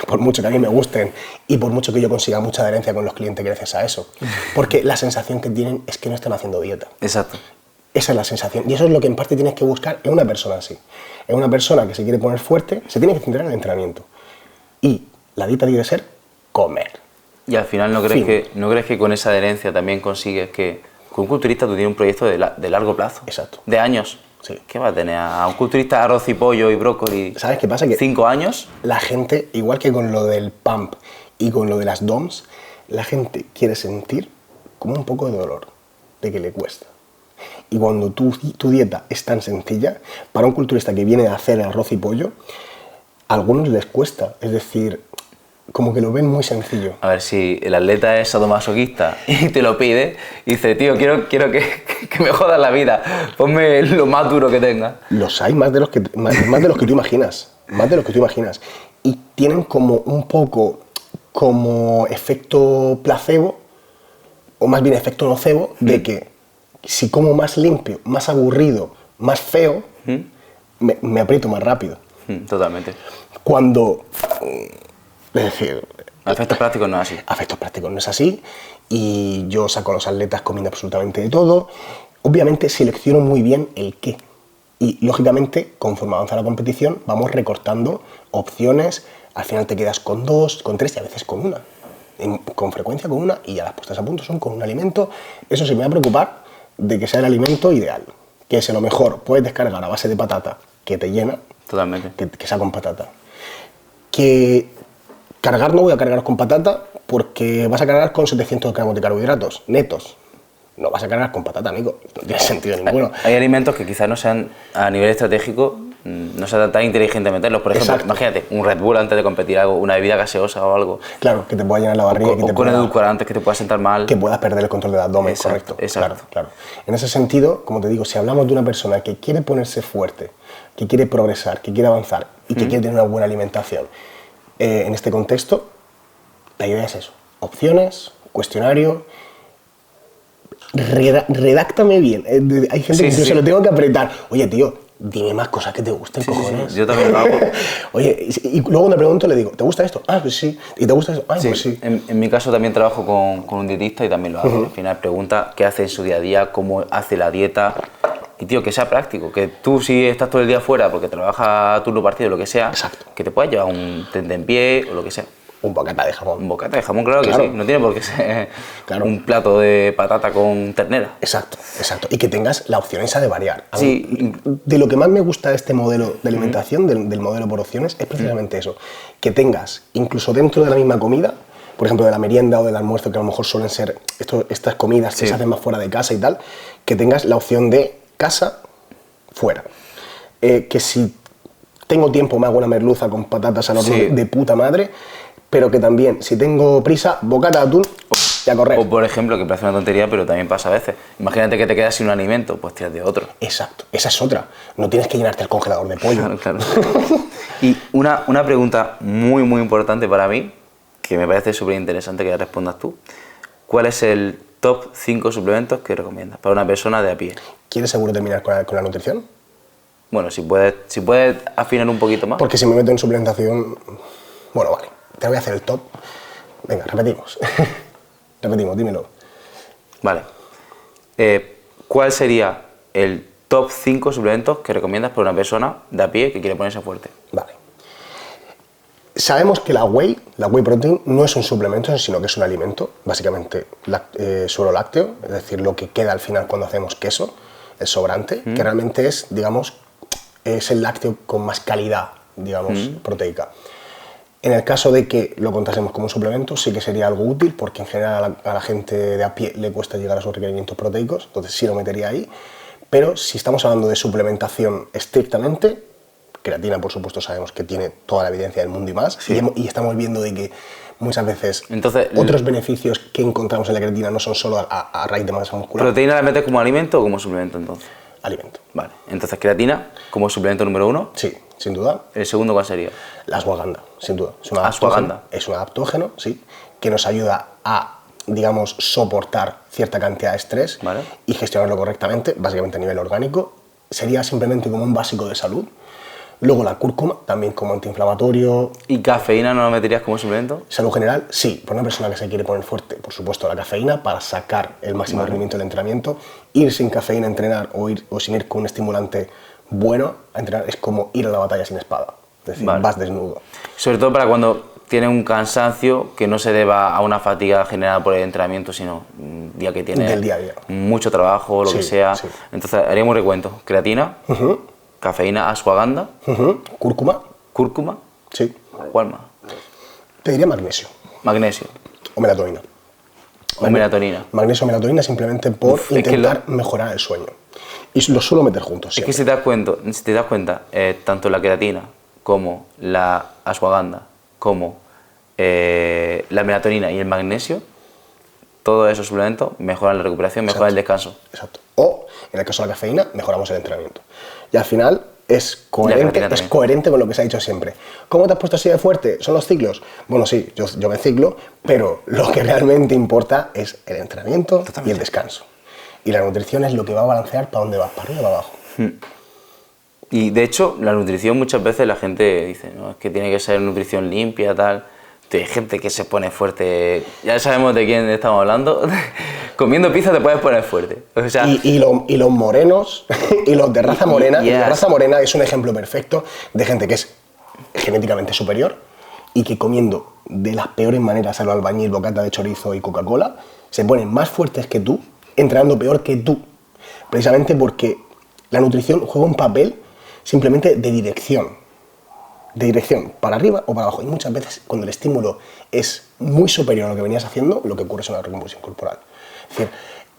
por mucho que a mí me gusten y por mucho que yo consiga mucha adherencia con los clientes gracias a eso, porque la sensación que tienen es que no están haciendo dieta. Exacto. Esa es la sensación, y eso es lo que en parte tienes que buscar en una persona así. En una persona que se quiere poner fuerte, se tiene que centrar en el entrenamiento. Y la dieta debe ser comer. Y al final, ¿no crees que con esa adherencia también consigues que con un culturista tú tienes un proyecto de largo plazo? Exacto. De años. Sí. ¿Qué va a tener? A un culturista arroz y pollo y brócoli. ¿Sabes qué pasa? Que 5 años. La gente, igual que con lo del pump y con lo de las DOMs, la gente quiere sentir como un poco de dolor, de que le cuesta. Y cuando tu dieta es tan sencilla, para un culturista que viene a hacer arroz y pollo, a algunos les cuesta. Es decir, como que lo ven muy sencillo. A ver, si el atleta es sadomasoquista y te lo pide, y dice, tío, quiero que me jodas la vida, ponme lo más duro que tenga. Los hay más de los que tú imaginas, más de los que tú imaginas. Y tienen como un poco como efecto placebo, o más bien efecto nocebo, de que si como más limpio, más aburrido, más feo, me aprieto más rápido. Totalmente. Cuando... Es decir... A efectos prácticos no es así. A efectos prácticos no es así, y yo saco a los atletas comiendo absolutamente de todo. Obviamente selecciono muy bien el qué. Y lógicamente, conforme avanza la competición, vamos recortando opciones. Al final te quedas con 2, con 3 y a veces con una. Con frecuencia con una, y ya las puestas a punto son con un alimento. Eso sí me va a preocupar de que sea el alimento ideal. Que si a lo mejor puedes descargar a base de patata, que te llena. Totalmente. Que sea con patata. Que cargar no voy a cargar con patata porque vas a cargar con 700 gramos de carbohidratos netos. No vas a cargar con patata, amigo. No tiene sentido ninguno. Hay alimentos que quizás no sean a nivel estratégico, no sea tan inteligente meterlos. Por ejemplo, imagínate, un Red Bull antes de competir algo, una bebida gaseosa o algo. Claro, que te pueda llenar la barriga. O con edulcorantes que te pueda sentar mal. Que puedas perder el control del abdomen, correcto. Exacto. Claro. En ese sentido, como te digo, si hablamos de una persona que quiere ponerse fuerte, que quiere progresar, que quiere avanzar y que quiere tener una buena alimentación, en este contexto, la idea es eso. Opciones, cuestionario... Redáctame bien. Hay gente que se lo tengo que apretar. Oye, tío, dime más cosas que te gusten, cojones. Sí, yo también lo hago. Oye, y luego me pregunto, le digo, ¿te gusta esto? Ah, pues sí. ¿Y te gusta eso? Ah, pues sí. En mi caso también trabajo con un dietista y también lo hago. Al final pregunta qué hace en su día a día, cómo hace la dieta. Y, tío, que sea práctico. Que tú, si estás todo el día fuera porque trabajas turno partido o lo que sea, exacto, que te puedas llevar un tentempié o lo que sea. Un bocata de jamón. Un bocata de jamón, claro que sí. No tiene por qué ser un plato de patata con ternera. Exacto. Y que tengas la opción esa de variar. De lo que más me gusta de este modelo de alimentación, del modelo por opciones, es precisamente eso. Que tengas, incluso dentro de la misma comida, por ejemplo, de la merienda o del almuerzo, que a lo mejor suelen ser estas comidas que se hacen más fuera de casa y tal, que tengas la opción de casa, fuera. Que si tengo tiempo me hago una merluza con patatas al horno de puta madre, pero que también, si tengo prisa, bocata de atún y a correr. O por ejemplo, que parece una tontería, pero también pasa a veces. Imagínate que te quedas sin un alimento, pues tiras de otro. Exacto, esa es otra. No tienes que llenarte el congelador de pollo. Claro, claro. Y una pregunta muy, muy importante para mí, que me parece súper interesante que la respondas tú. ¿Cuál es el top 5 suplementos que recomiendas para una persona de a pie? ¿Quieres seguro terminar con la nutrición? Bueno, si puedes afinar un poquito más. Porque si me meto en suplementación... Bueno, vale, te voy a hacer el top. Venga, repetimos. Repetimos, dímelo. Vale. ¿Cuál sería el top 5 suplementos que recomiendas para una persona de a pie que quiere ponerse fuerte? Vale. Sabemos que la whey protein, no es un suplemento, sino que es un alimento, básicamente suero lácteo, es decir, lo que queda al final cuando hacemos queso, el sobrante, que realmente es, digamos, es el lácteo con más calidad, digamos, proteica. En el caso de que lo contásemos como un suplemento, sí que sería algo útil, porque en general a la gente de a pie le cuesta llegar a sus requerimientos proteicos, entonces sí lo metería ahí. Pero si estamos hablando de suplementación estrictamente, creatina, por supuesto, sabemos que tiene toda la evidencia del mundo y más, sí. y estamos viendo de que muchas veces otros beneficios que encontramos en la creatina no son solo a raíz de masa muscular. ¿Proteína la metes como alimento o como suplemento entonces? Alimento. Vale, entonces creatina como suplemento número 1. Sí, sin duda. ¿El segundo cuál sería? La ashwagandha, sin duda. Ashwagandha. Es un adaptógeno, sí, que nos ayuda a, digamos, soportar cierta cantidad de estrés, ¿vale?, y gestionarlo correctamente, básicamente a nivel orgánico. Sería simplemente como un básico de salud. Luego la cúrcuma, también como antiinflamatorio. ¿Y cafeína no la meterías como suplemento? Salud general, sí. Para una persona que se quiere poner fuerte, por supuesto, la cafeína para sacar el máximo rendimiento del entrenamiento. Ir sin cafeína a entrenar o sin ir con un estimulante bueno a entrenar es como ir a la batalla sin espada. Es decir, vas desnudo. Sobre todo para cuando tiene un cansancio que no se deba a una fatiga generada por el entrenamiento, sino un día que tiene del día a día, mucho trabajo, lo que sea. Sí. Entonces haríamos recuento. Creatina, cafeína, ashwagandha, cúrcuma. Sí. ¿Cuál más? Te diría magnesio. Magnesio. O melatonina. Melatonina. Magnesio o melatonina simplemente por intentar mejorar el sueño. Y lo suelo meter juntos siempre. Es que si te das cuenta, tanto la creatina como la ashwagandha, como la melatonina y el magnesio, todos esos suplementos mejoran la recuperación, mejoran el descanso. Exacto. O, en el caso de la cafeína, mejoramos el entrenamiento. Y al final es coherente con lo que se ha dicho siempre. ¿Cómo te has puesto así de fuerte? ¿Son los ciclos? Bueno, sí, yo me ciclo, pero lo que realmente importa es el entrenamiento y el descanso. Y la nutrición es lo que va a balancear para dónde vas, para arriba o para abajo. Y de hecho, la nutrición muchas veces la gente dice, no, es que tiene que ser nutrición limpia, tal. Hay gente que se pone fuerte, ya sabemos de quién estamos hablando. Comiendo pizza te puedes poner fuerte. O sea, y los morenos, y los de raza morena, la raza morena es un ejemplo perfecto de gente que es genéticamente superior y que comiendo de las peores maneras a lo albañil, bocata de chorizo y Coca-Cola, se ponen más fuertes que tú, entrenando peor que tú. Precisamente porque la nutrición juega un papel simplemente de dirección para arriba o para abajo. Y muchas veces cuando el estímulo es muy superior a lo que venías haciendo, lo que ocurre es una recomposición corporal. Es decir,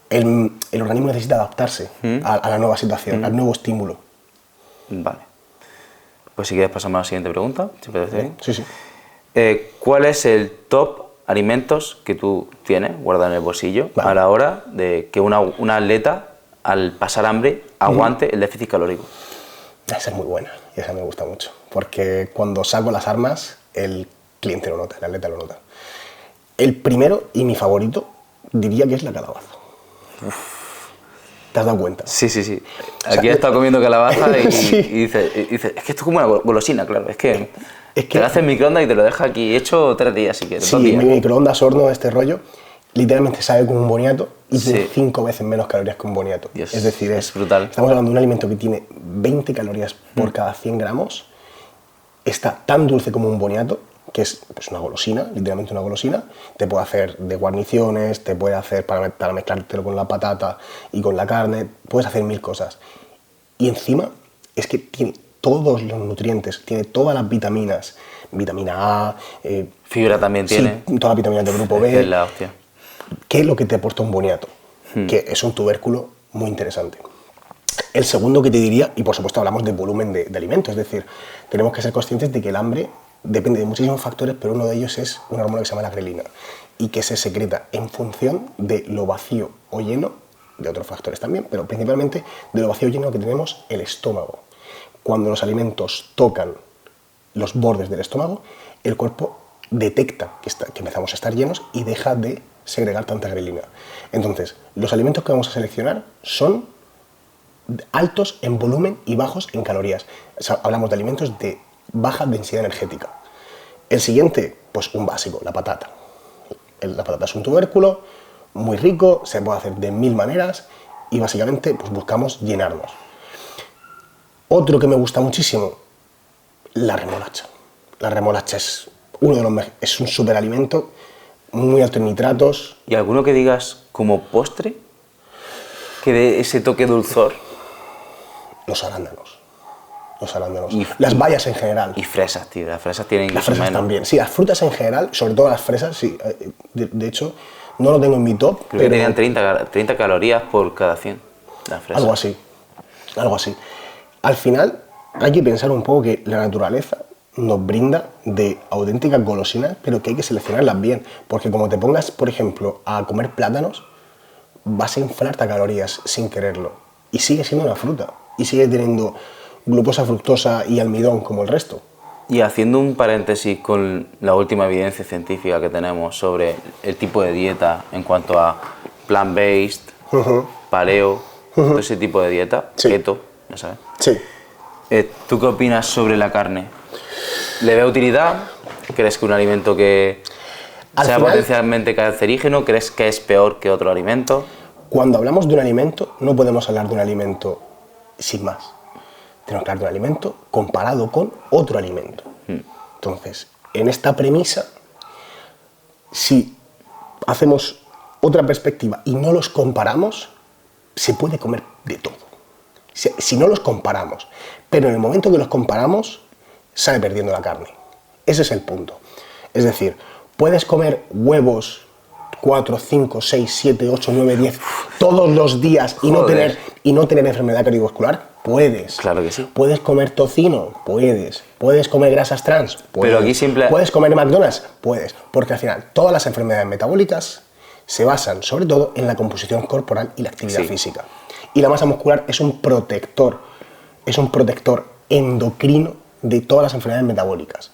el organismo necesita adaptarse a la nueva situación, al nuevo estímulo. Vale. Pues si quieres pasamos a la siguiente pregunta. Sí, sí. ¿Cuál es el top alimentos que tú tienes guardado en el bolsillo a la hora de que una atleta, al pasar hambre, aguante el déficit calórico? Esa es muy buena y esa me gusta mucho, porque cuando saco las armas, el cliente lo nota, el atleta lo nota. El primero y mi favorito diría que es la calabaza. ¿Te has dado cuenta? Sí. Aquí he estado comiendo calabaza y dice, es que esto es como una golosina, claro, es que te lo hace en microondas y te lo deja aquí hecho 3 días si quieres. Sí, mi microondas, horno, este rollo, literalmente sabe como un boniato y tiene 5 veces menos calorías que un boniato. Dios, es decir, es brutal. Estamos hablando de un alimento que tiene 20 calorías por cada 100 gramos, está tan dulce como un boniato, que es pues, una golosina, literalmente una golosina. Te puede hacer de guarniciones, te puede hacer para mezclártelo con la patata y con la carne, puedes hacer 1000 cosas. Y encima es que tiene todos los nutrientes, tiene todas las vitaminas, vitamina A, fibra también tiene. Todas las vitaminas del grupo B. Es la hostia. ¿Qué es lo que te aporta un boniato? Que es un tubérculo muy interesante. El segundo que te diría, y por supuesto hablamos de volumen de alimento, es decir, tenemos que ser conscientes de que el hambre depende de muchísimos factores, pero uno de ellos es una hormona que se llama la grelina y que se secreta en función de lo vacío o lleno, de otros factores también, pero principalmente de lo vacío o lleno que tenemos el estómago. Cuando los alimentos tocan los bordes del estómago, el cuerpo detecta que empezamos a estar llenos y deja de segregar tanta grelina. Entonces, los alimentos que vamos a seleccionar son altos en volumen y bajos en calorías. O sea, hablamos de alimentos de baja densidad energética. El siguiente, pues un básico, la patata. La patata es un tubérculo muy rico, se puede hacer de 1000 maneras y básicamente pues buscamos llenarnos. Otro que me gusta muchísimo, la remolacha. La remolacha es es un superalimento muy alto en nitratos. ¿Y alguno que digas como postre? Que dé ese toque dulzor. Los arándanos. Las bayas en general. Y fresas, tío. Las fresas tienen Las fresas también. Sí, las frutas en general, sobre todo las fresas, sí. De hecho, no lo tengo en mi top. Creo que tenían 30 calorías por cada 100. Las fresas. Algo así. Al final, hay que pensar un poco que la naturaleza nos brinda de auténticas golosinas, pero que hay que seleccionarlas bien. Porque como te pongas, por ejemplo, a comer plátanos, vas a inflarte a calorías sin quererlo. Y sigue siendo una fruta. Y sigue teniendo glucosa, fructosa y almidón como el resto. Y haciendo un paréntesis con la última evidencia científica que tenemos sobre el tipo de dieta en cuanto a plant-based, paleo, todo ese tipo de dieta, keto, ya sabes. Sí. ¿Tú qué opinas sobre la carne? ¿Le ve utilidad? ¿Crees que un alimento que sea potencialmente cancerígeno? ¿Crees que es peor que otro alimento? Cuando hablamos de un alimento, no podemos hablar de un alimento sin más. Tenemos que hablar de un alimento comparado con otro alimento. Entonces, en esta premisa, si hacemos otra perspectiva y no los comparamos, se puede comer de todo. Si no los comparamos, pero en el momento que los comparamos, sale perdiendo la carne. Ese es el punto. Es decir, puedes comer huevos 4, 5, 6, 7, 8, 9, 10 todos los días y no tener enfermedad cardiovascular. Puedes. Claro que sí. ¿Puedes comer tocino? Puedes. ¿Puedes comer grasas trans? Puedes. Pero aquí siempre... ¿Puedes comer McDonald's? Puedes. Porque al final, todas las enfermedades metabólicas se basan sobre todo en la composición corporal y la actividad física. Y la masa muscular es un protector endocrino de todas las enfermedades metabólicas.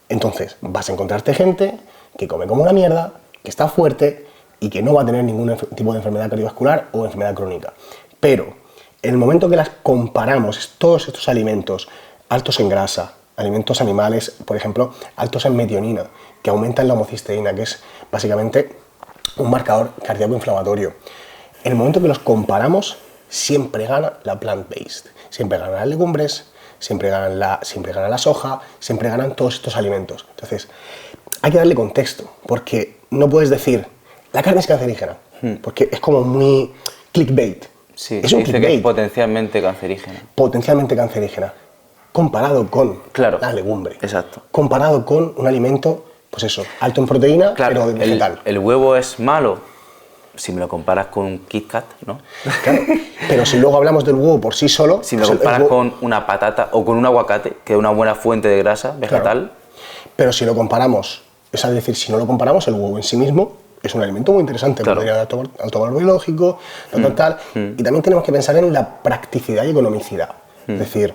Entonces, vas a encontrarte gente que come como una mierda, que está fuerte y que no va a tener ningún tipo de enfermedad cardiovascular o enfermedad crónica. Pero, en el momento que las comparamos, todos estos alimentos altos en grasa, alimentos animales, por ejemplo, altos en metionina, que aumentan la homocisteína, que es básicamente un marcador cardíaco inflamatorio. En el momento que los comparamos, siempre gana la plant-based, siempre ganan las legumbres, siempre gana la soja, siempre ganan todos estos alimentos. Entonces, hay que darle contexto, porque no puedes decir, la carne es cancerígena, porque es como muy clickbait. Sí, es un dice clickbait. Que es potencialmente cancerígena. Potencialmente cancerígena, comparado con la legumbre. Exacto. Comparado con un alimento, pues eso, alto en proteína, pero vegetal. El huevo es malo si me lo comparas con un Kit Kat, ¿no? Claro, pero si luego hablamos del huevo por sí solo... Si me lo comparas con una patata o con un aguacate, que es una buena fuente de grasa vegetal... Claro. Pero si lo comparamos, es decir, si no lo comparamos, el huevo en sí mismo es un alimento muy interesante, de alto valor biológico, tal. Y también tenemos que pensar en la practicidad y economicidad. Es decir...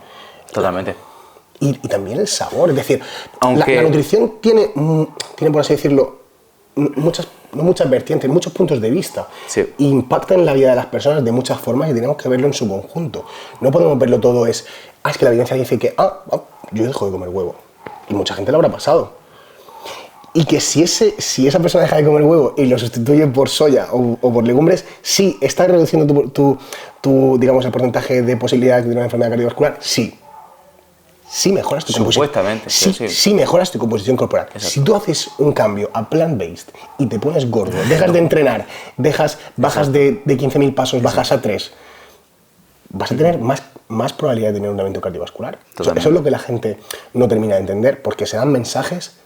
Totalmente. Y también el sabor, es decir, la nutrición tiene, por así decirlo, muchas vertientes, muchos puntos de vista. Sí. Impacta en la vida de las personas de muchas formas y tenemos que verlo en su conjunto. No podemos verlo todo es que la evidencia dice que yo dejo de comer huevo. Y mucha gente lo habrá pasado. Y que si esa persona deja de comer huevo y lo sustituye por soya o por legumbres, sí, está reduciendo digamos, el porcentaje de posibilidades de una enfermedad cardiovascular, sí. Sí mejoras tu composición. Supuestamente. Sí mejoras tu composición corporal. Exacto. Si tú haces un cambio a plant-based y te pones gordo, dejas de entrenar, bajas de 15.000 pasos, bajas a 3, vas a tener más probabilidad de tener un evento cardiovascular. Eso es lo que la gente no termina de entender, porque se dan mensajes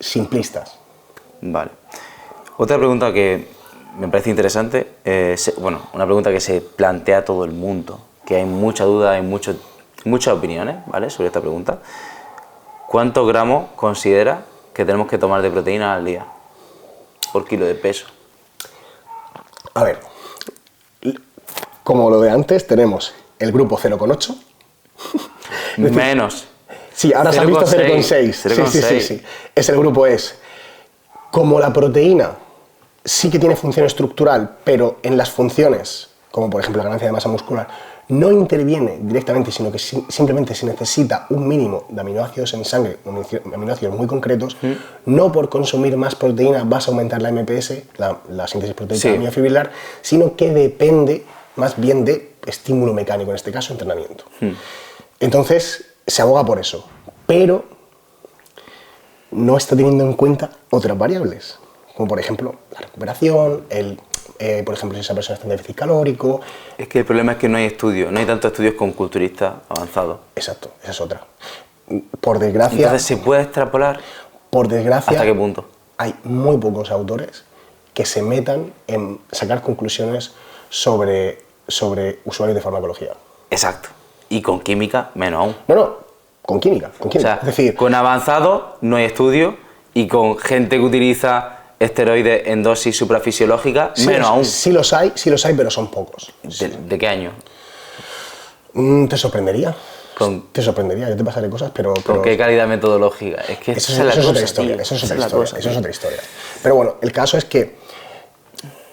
simplistas. Vale. Otra pregunta que me parece interesante, una pregunta que se plantea todo el mundo, que hay mucha duda, hay muchas opiniones, ¿vale?, sobre esta pregunta. ¿cuántos gramos considera que tenemos que tomar de proteína al día por kilo de peso? A ver, como lo de antes, tenemos el grupo 0,8. Menos. Sí, ahora se ha visto 0,6. Sí. Ese grupo es, como la proteína sí que tiene función estructural, pero en las funciones, como por ejemplo la ganancia de masa muscular, no interviene directamente, sino que simplemente se necesita un mínimo de aminoácidos en sangre, aminoácidos muy concretos, no por consumir más proteína vas a aumentar la MPS, la síntesis proteica miofibrilar, sino que depende más bien de estímulo mecánico, en este caso entrenamiento. Entonces, se aboga por eso, pero no está teniendo en cuenta otras variables, como por ejemplo la recuperación, por ejemplo, si esa persona está en déficit calórico. Es que el problema es que no hay estudios, no hay tantos estudios con culturistas avanzados. Exacto, esa es otra. Por desgracia... Entonces, ¿se puede extrapolar? Por desgracia... ¿Hasta qué punto? Hay muy pocos autores que se metan en sacar conclusiones sobre usuarios de farmacología. Exacto. Y con química, menos aún. No, con química. O sea, es decir, con avanzado no hay estudios y con gente que utiliza esteroides en dosis suprafisiológica, menos aún. Sí los hay, pero son pocos. ¿De qué año? Te sorprendería. Te sorprendería, yo te pasaré cosas, pero... ¿Con qué calidad metodológica? Es que eso es otra historia, eso es otra historia. Pero bueno, el caso es que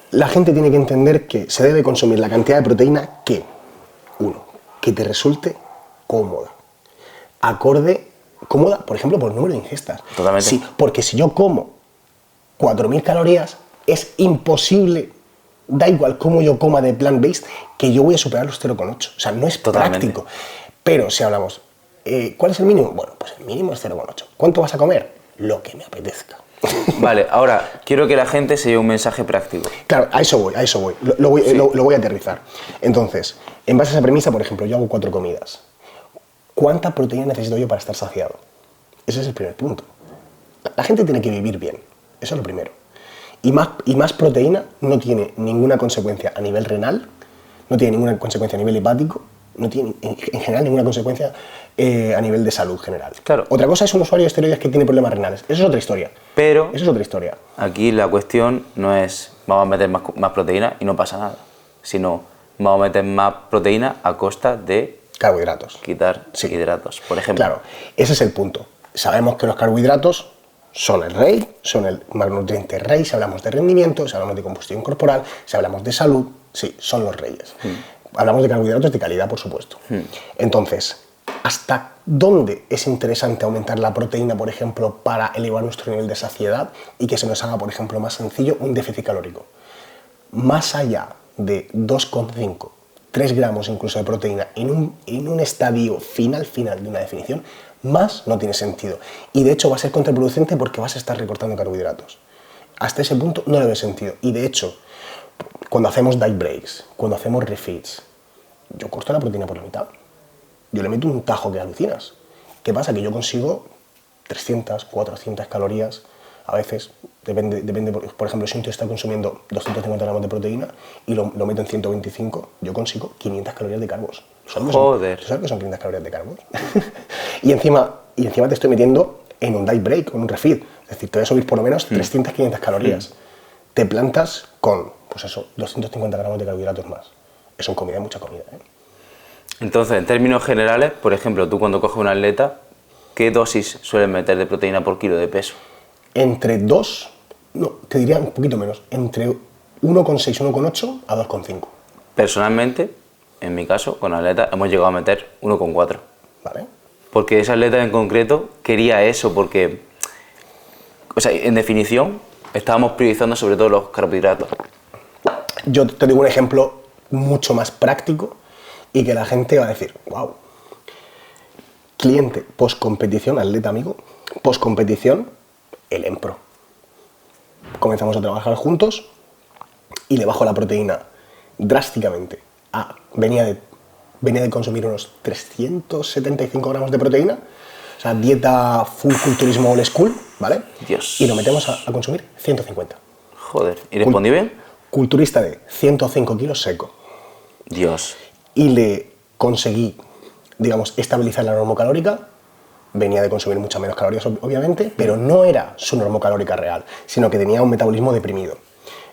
la gente tiene que entender que se debe consumir la cantidad de proteína que, que te resulte cómoda. Cómoda, por ejemplo, por el número de ingestas. Totalmente. Sí, porque si yo como 4.000 calorías, es imposible, da igual cómo yo coma de plant-based, que yo voy a superar los 0,8. O sea, no es práctico. Pero si hablamos, ¿cuál es el mínimo? Bueno, pues el mínimo es 0,8. ¿Cuánto vas a comer? Lo que me apetezca. Vale, ahora, quiero que la gente se lleve un mensaje práctico. Claro, a eso voy. Lo voy a aterrizar. Entonces, en base a esa premisa, por ejemplo, yo hago 4 comidas. ¿Cuánta proteína necesito yo para estar saciado? Ese es el primer punto. La gente tiene que vivir bien. Eso es lo primero. Y más proteína no tiene ninguna consecuencia a nivel renal, no tiene ninguna consecuencia a nivel hepático, no tiene en general ninguna consecuencia a nivel de salud general. Claro. Otra cosa es un usuario de esteroides que tiene problemas renales. Eso es otra historia. Pero eso es otra historia. Aquí la cuestión no es vamos a meter más proteína y no pasa nada, sino vamos a meter más proteína a costa de carbohidratos. Quitar hidratos, por ejemplo. Claro, ese es el punto. Sabemos que los carbohidratos son el rey, son el macronutriente rey, si hablamos de rendimiento, si hablamos de combustión corporal, si hablamos de salud, sí, son los reyes. Hablamos de carbohidratos de calidad, por supuesto. Entonces, ¿hasta dónde es interesante aumentar la proteína, por ejemplo, para elevar nuestro nivel de saciedad y que se nos haga, por ejemplo, más sencillo un déficit calórico? Más allá de 2,5, 3 gramos incluso de proteína en un estadio final de una definición, más no tiene sentido. Y de hecho va a ser contraproducente porque vas a estar recortando carbohidratos. Hasta ese punto no le ve sentido. Y de hecho, cuando hacemos diet breaks, cuando hacemos refeeds, yo corto la proteína por la mitad. Yo le meto un tajo que alucinas. ¿Qué pasa? Que yo consigo 300, 400 calorías, a veces, depende por ejemplo, si un tío está consumiendo 250 gramos de proteína y lo meto en 125, yo consigo 500 calorías de carbos. Joder. ¿Tú sabes que son 500 calorías de carbos? y encima te estoy metiendo en un diet break, en un refeed. Es decir, te voy a subir por lo menos 300, 500 calorías. Te plantas con, pues eso, 250 gramos de carbohidratos más. Es una comida, mucha comida, ¿eh? Entonces, en términos generales, por ejemplo, tú cuando coges un atleta, ¿qué dosis sueles meter de proteína por kilo de peso? Entre 2, no, te diría un poquito menos, entre 1,6, 1,8 a 2,5. Personalmente, en mi caso, con atleta hemos llegado a meter 1,4. Vale. Porque ese atleta en concreto quería eso, porque, o sea, en definición, estábamos priorizando sobre todo los carbohidratos. Yo te digo un ejemplo mucho más práctico y que la gente va a decir, wow. Cliente post-competición, atleta amigo, post-competición, el Empro. Comenzamos a trabajar juntos y le bajo la proteína drásticamente. Venía de consumir unos 375 gramos de proteína, o sea, dieta full culturismo old school, ¿vale? Dios. Y lo metemos a consumir 150. Joder, ¿y respondí bien? Culturista de 105 kilos seco. Dios. Y le conseguí, digamos, estabilizar la normocalórica venía de consumir muchas menos calorías, obviamente, pero no era su normocalórica real, sino que tenía un metabolismo deprimido.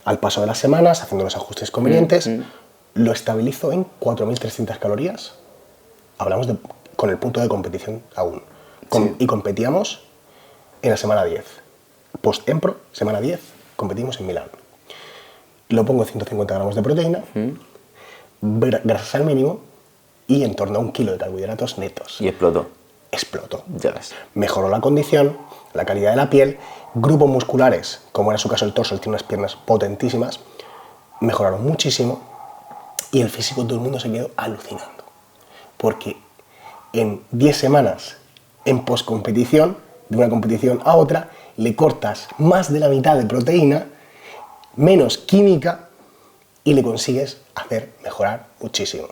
Al paso de las semanas, haciendo los ajustes convenientes, lo estabilizó en 4.300 calorías. Hablamos con el punto de competición aún. Y competíamos en la semana 10. Post-Empro, semana 10, competimos en Milán. Lo pongo 150 gramos de proteína, grasas al mínimo y en torno a 1 kilo de carbohidratos netos. Y explotó. Explotó. Ya ves. Mejoró la condición, la calidad de la piel, grupos musculares, como era su caso el torso, él tiene unas piernas potentísimas, mejoraron muchísimo y el físico de todo el mundo se quedó alucinando. Porque en 10 semanas, en postcompetición, de una competición a otra, le cortas más de la mitad de proteína, menos química y le consigues hacer mejorar muchísimo.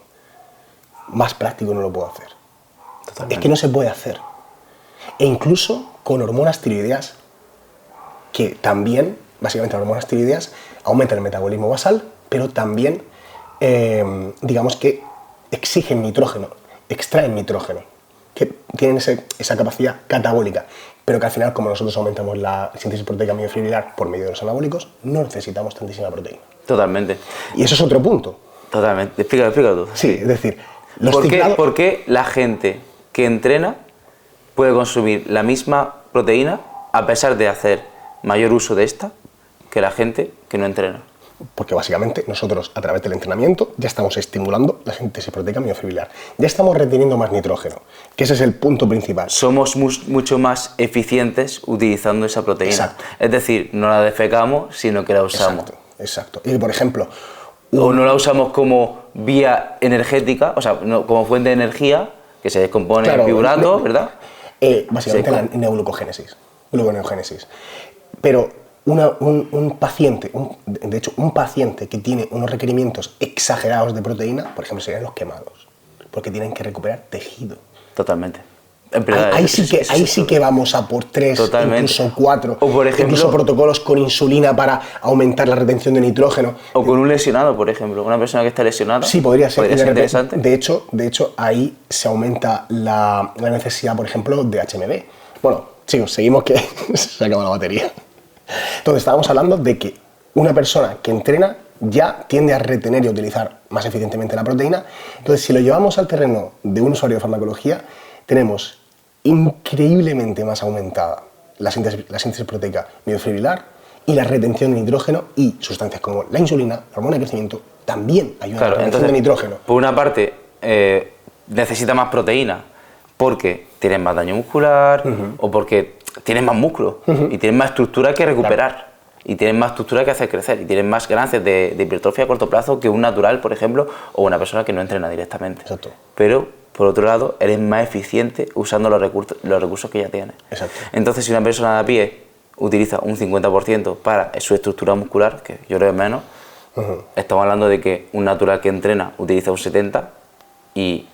Más práctico no lo puedo hacer. Totalmente. Es que no se puede hacer. E incluso con hormonas tiroideas, que también, básicamente las hormonas tiroideas, aumentan el metabolismo basal, pero también, digamos que exigen nitrógeno, extraen nitrógeno, que tienen esa capacidad catabólica, pero que al final, como nosotros aumentamos la síntesis proteica miofibrilar por medio de los anabólicos, no necesitamos tantísima proteína. Totalmente. Y eso es otro punto. Totalmente. Explícalo tú. Sí, es decir, ¿Por qué la gente que entrena puede consumir la misma proteína a pesar de hacer mayor uso de esta que la gente que no entrena? Porque básicamente nosotros a través del entrenamiento ya estamos estimulando la síntesis proteica miofibrilar, ya estamos reteniendo más nitrógeno, que ese es el punto principal. Somos mucho más eficientes utilizando esa proteína. Exacto. Es decir, no la defecamos, sino que la usamos. Exacto. Y por ejemplo... O no la usamos como vía energética, o sea, no, como fuente de energía, que se descompone en fibrato, ¿verdad? Básicamente la neoglucogénesis, gluconeogénesis. Pero un paciente que tiene unos requerimientos exagerados de proteína, por ejemplo, serían los quemados, porque tienen que recuperar tejido. Totalmente. Ahí sí que vamos a por 3, incluso 4, o por ejemplo, incluso protocolos con insulina para aumentar la retención de nitrógeno. O con un lesionado, por ejemplo, una persona que está lesionada. Sí, podría ser interesante. De hecho, ahí se aumenta la necesidad, por ejemplo, de HMB. Bueno, chicos, seguimos que se acaba la batería. Entonces, estábamos hablando de que una persona que entrena ya tiende a retener y a utilizar más eficientemente la proteína. Entonces, si lo llevamos al terreno de un usuario de farmacología, tenemos increíblemente más aumentada la síntesis proteica miofibrilar y la retención de nitrógeno, y sustancias como la insulina, la hormona de crecimiento, también ayudan a la retención de nitrógeno. Por una parte, necesita más proteína porque tienes más daño muscular o porque tienes más músculo y tienes más estructura que recuperar y tienes más estructura que hacer crecer y tienes más ganancias de hipertrofia a corto plazo que un natural, por ejemplo, o una persona que no entrena directamente. Exacto. Pero por otro lado, eres más eficiente usando los recursos que ya tienes. Exacto. Entonces, si una persona de a pie utiliza un 50% para su estructura muscular, que yo creo que es menos, estamos hablando de que un natural que entrena utiliza un 70% y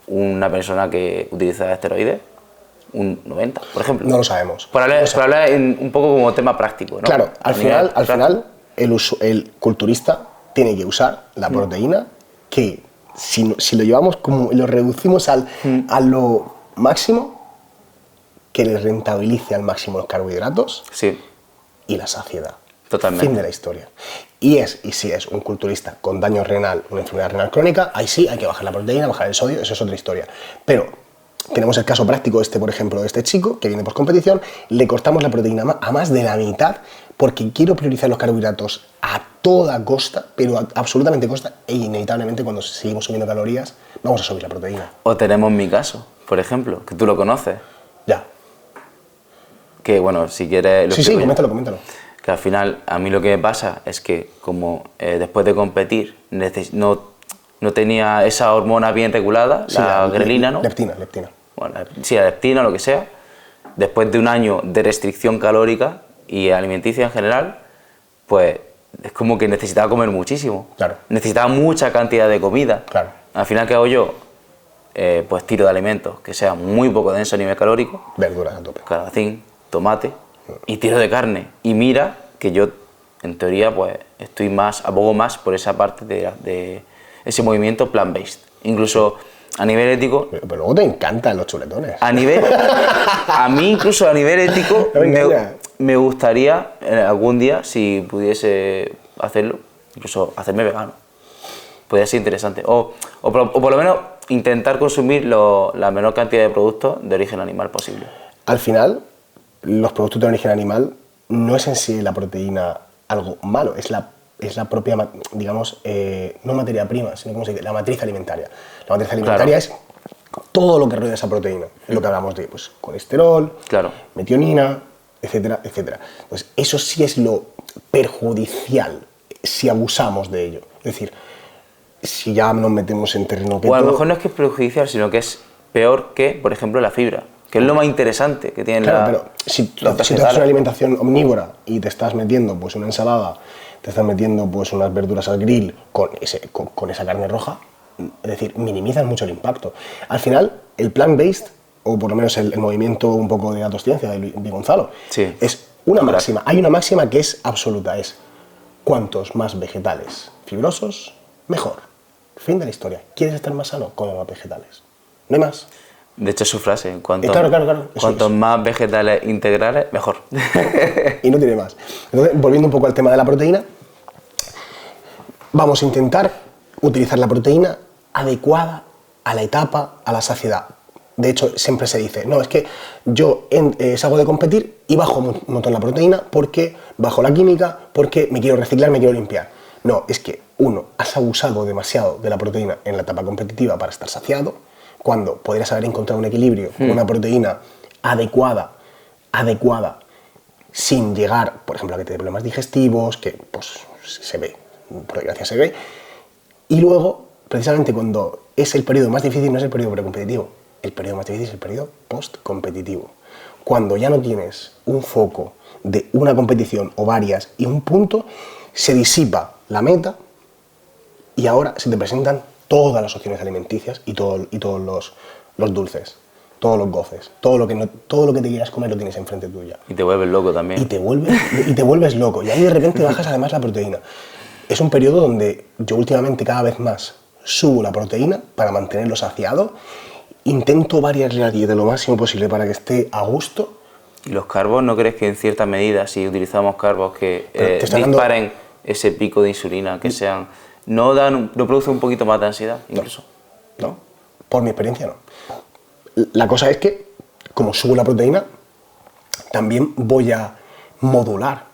una persona que utiliza esteroides un 90%, por ejemplo. No lo sabemos. Por hablar un poco como tema práctico, ¿no? Claro, al final el culturista tiene que usar la proteína que, si lo llevamos como lo reducimos a lo máximo, que le rentabilice al máximo los carbohidratos y la saciedad. Totalmente. Fin de la historia. Y si es un culturista con daño renal, una enfermedad renal crónica, ahí sí hay que bajar la proteína, bajar el sodio, eso es otra historia. Pero tenemos el caso práctico por ejemplo, de este chico que viene por competición, le cortamos la proteína a más de la mitad porque quiero priorizar los carbohidratos a toda costa, pero absolutamente costa, e inevitablemente cuando seguimos subiendo calorías vamos a subir la proteína. O tenemos mi caso, por ejemplo, que tú lo conoces. Ya. Que bueno, si quieres... Sí, coméntalo. Que al final a mí lo que me pasa es que como después de competir no tenía esa hormona bien regulada, la grelina, ¿no? Leptina. Bueno, sí, la leptina, lo que sea. Después de un año de restricción calórica y alimenticia en general, pues es como que necesitaba comer muchísimo. Claro. Necesitaba mucha cantidad de comida. Claro. Al final, ¿qué hago yo? Pues tiro de alimentos que sean muy poco densos a nivel calórico. Verduras a tope. Calabacín, tomate y tiro de carne. Y mira que yo, en teoría, pues abogo más por esa parte de ese movimiento plant-based. Incluso a nivel ético... Pero luego te encantan los chuletones. A mí incluso a nivel ético me gustaría algún día, si pudiese hacerlo, incluso hacerme vegano. Podría ser interesante. O por lo menos intentar consumir la menor cantidad de productos de origen animal posible. Al final, los productos de origen animal no es en sí la proteína algo malo, es la propia, digamos, no materia prima, sino ¿cómo se dice? La matriz alimentaria. La matriz alimentaria es todo lo que rodea esa proteína. Es lo que hablamos de pues, colesterol, metionina, etcétera, etcétera. Entonces, eso sí es lo perjudicial si abusamos de ello. Es decir, si ya nos metemos en terreno keto... O a lo mejor no es que es perjudicial, sino que es peor que, por ejemplo, la fibra, que es lo más interesante que tiene pero si tú haces una alimentación omnívora y te estás metiendo pues una ensalada, te estás metiendo pues unas verduras al grill con esa carne roja, es decir, minimizan mucho el impacto. Al final, el plant-based, o por lo menos el movimiento un poco de autociencia de Gonzalo, es una máxima. Hay una máxima que es absoluta, es cuantos más vegetales fibrosos, mejor. Fin de la historia. ¿Quieres estar más sano? Come más vegetales. No hay más. De hecho, es su frase. Cuantos claro. más vegetales integrales, mejor. Y no tiene más. Entonces, volviendo un poco al tema de la proteína, vamos a intentar utilizar la proteína adecuada a la etapa, a la saciedad. De hecho, siempre se dice, no, es que yo salgo de competir y bajo un montón la proteína porque bajo la química, porque me quiero reciclar, me quiero limpiar. No, es que has abusado demasiado de la proteína en la etapa competitiva para estar saciado, cuando podrías haber encontrado un equilibrio con una proteína adecuada, sin llegar, por ejemplo, a que te dé problemas digestivos, que pues se ve, por desgracia se ve, y luego, precisamente cuando es el periodo más difícil, no es el periodo precompetitivo, el periodo más difícil es el periodo postcompetitivo. Cuando ya no tienes un foco de una competición o varias y un punto, se disipa la meta y ahora se te presentan todas las opciones alimenticias y todos los dulces, todos los goces, todo lo que te quieras comer lo tienes enfrente tuya. Y te vuelves loco también. Y te vuelves loco. Y ahí de repente bajas además la proteína. Es un periodo donde yo últimamente cada vez más subo la proteína para mantenerlo saciado. Intento variar la dieta lo máximo posible para que esté a gusto. ¿Y los carbos no crees que en cierta medida, si utilizamos carbos que disparen ese pico de insulina, que sean... ¿No produce un poquito más de ansiedad incluso? No, por mi experiencia no. La cosa es que, como subo la proteína, también voy a modular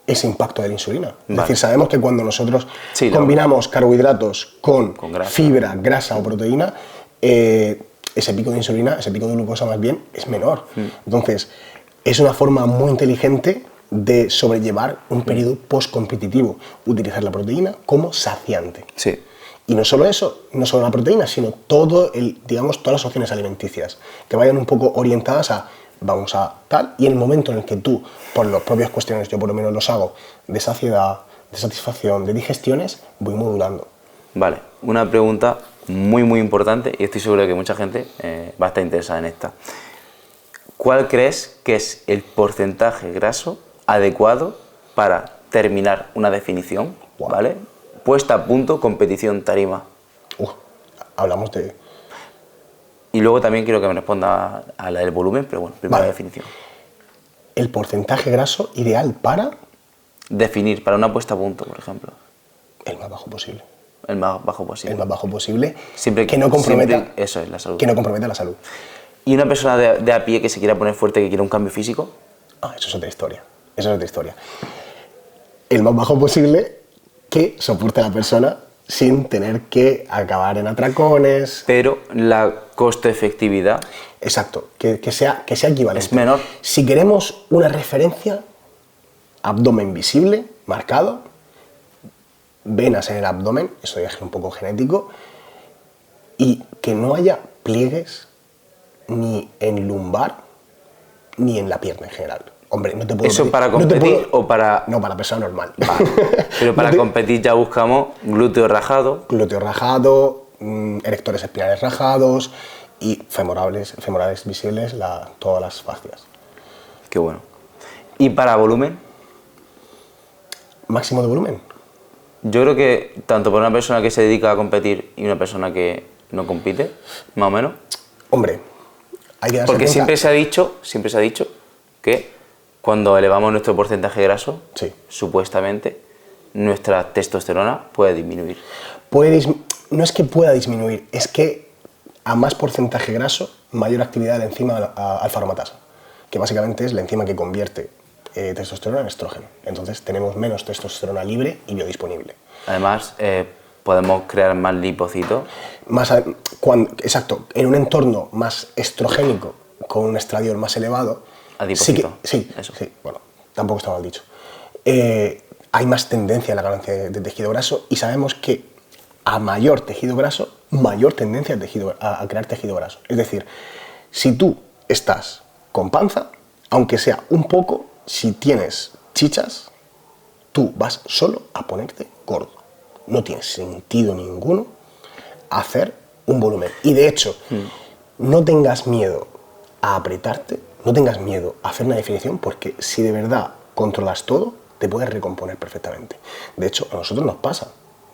ese impacto de la insulina. Es decir, sabemos que cuando nosotros combinamos carbohidratos con fibra, grasa o proteína, ese pico de insulina, ese pico de glucosa más bien, es menor. Entonces, es una forma muy inteligente de sobrellevar un periodo postcompetitivo, utilizar la proteína como saciante. Sí. Y no solo eso, no solo la proteína, sino todas las opciones alimenticias, que vayan un poco orientadas a vamos a tal, y en el momento en el que tú, por las propias cuestiones, yo por lo menos los hago, de saciedad, de satisfacción, de digestiones, voy modulando. Vale, una pregunta muy muy importante y estoy seguro de que mucha gente va a estar interesada en esta. ¿Cuál crees que es el porcentaje graso adecuado para terminar una definición, ¿vale? Puesta a punto, competición, tarima? Hablamos de... Y luego también quiero que me responda a la del volumen, pero bueno, primera definición. ¿El porcentaje graso ideal para...? Definir, para una puesta a punto, por ejemplo. El más bajo posible. El más bajo posible. El más bajo posible, siempre que no comprometa... eso es la salud. Que no comprometa la salud. ¿Y una persona de a pie que se quiera poner fuerte, que quiera un cambio físico? Eso es otra historia. Eso es otra historia. El más bajo posible que soporte a la persona sin tener que acabar en atracones. Pero la coste-efectividad... Exacto, que sea equivalente. Es menor. Si queremos una referencia, abdomen visible, marcado, venas en el abdomen, eso ya es un poco genético, y que no haya pliegues ni en lumbar ni en la pierna en general. Hombre, no te puedo ¿Eso pedir, para competir o para...? No, para persona normal. Vale. Pero para competir ya buscamos glúteo rajado. Glúteo rajado, erectores espinales rajados y femorales visibles, todas las fascias. Qué bueno. ¿Y para volumen? ¿Máximo de volumen? Yo creo que tanto para una persona que se dedica a competir y una persona que no compite, más o menos. Hombre, hay que darse Porque cuenta. siempre se ha dicho que cuando elevamos nuestro porcentaje graso, Sí. supuestamente, nuestra testosterona puede disminuir. No es que pueda disminuir, es que a más porcentaje graso, mayor actividad de la enzima alfa-aromatasa, que básicamente es la enzima que convierte testosterona en estrógeno. Entonces tenemos menos testosterona libre y biodisponible. Además, podemos crear más lipocitos. Exacto, en un entorno más estrogénico, con un estradiol más elevado, Adipocito. sí, bueno, tampoco está mal dicho. Hay más tendencia a la ganancia de tejido graso y sabemos que a mayor tejido graso, mayor tendencia a crear tejido graso. Es decir, si tú estás con panza, aunque sea un poco, si tienes chichas, tú vas solo a ponerte gordo. No tiene sentido ninguno hacer un volumen. Y de hecho, no tengas miedo a apretarte, no tengas miedo a hacer una definición, porque si de verdad controlas todo, te puedes recomponer perfectamente. De hecho, a nosotros nos pasa,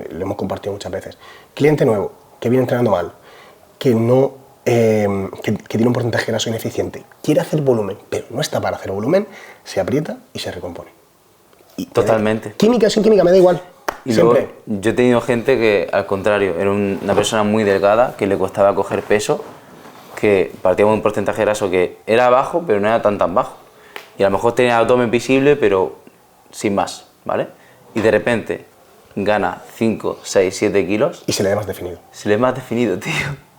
lo hemos compartido muchas veces. Cliente nuevo, que viene entrenando mal, que tiene un porcentaje de graso ineficiente, quiere hacer volumen, pero no está para hacer volumen, se aprieta y se recompone. Y Totalmente. Química, sin química, me da igual. Y Siempre. luego, yo he tenido gente que, al contrario, era una persona muy delgada, que le costaba coger peso, que partíamos de un porcentaje de graso que era bajo, pero no era tan bajo. Y a lo mejor tenía abdomen visible, pero sin más, ¿vale? Y de repente gana 5, 6, 7 kilos. Y se le ve más definido. Se le ve más definido, tío.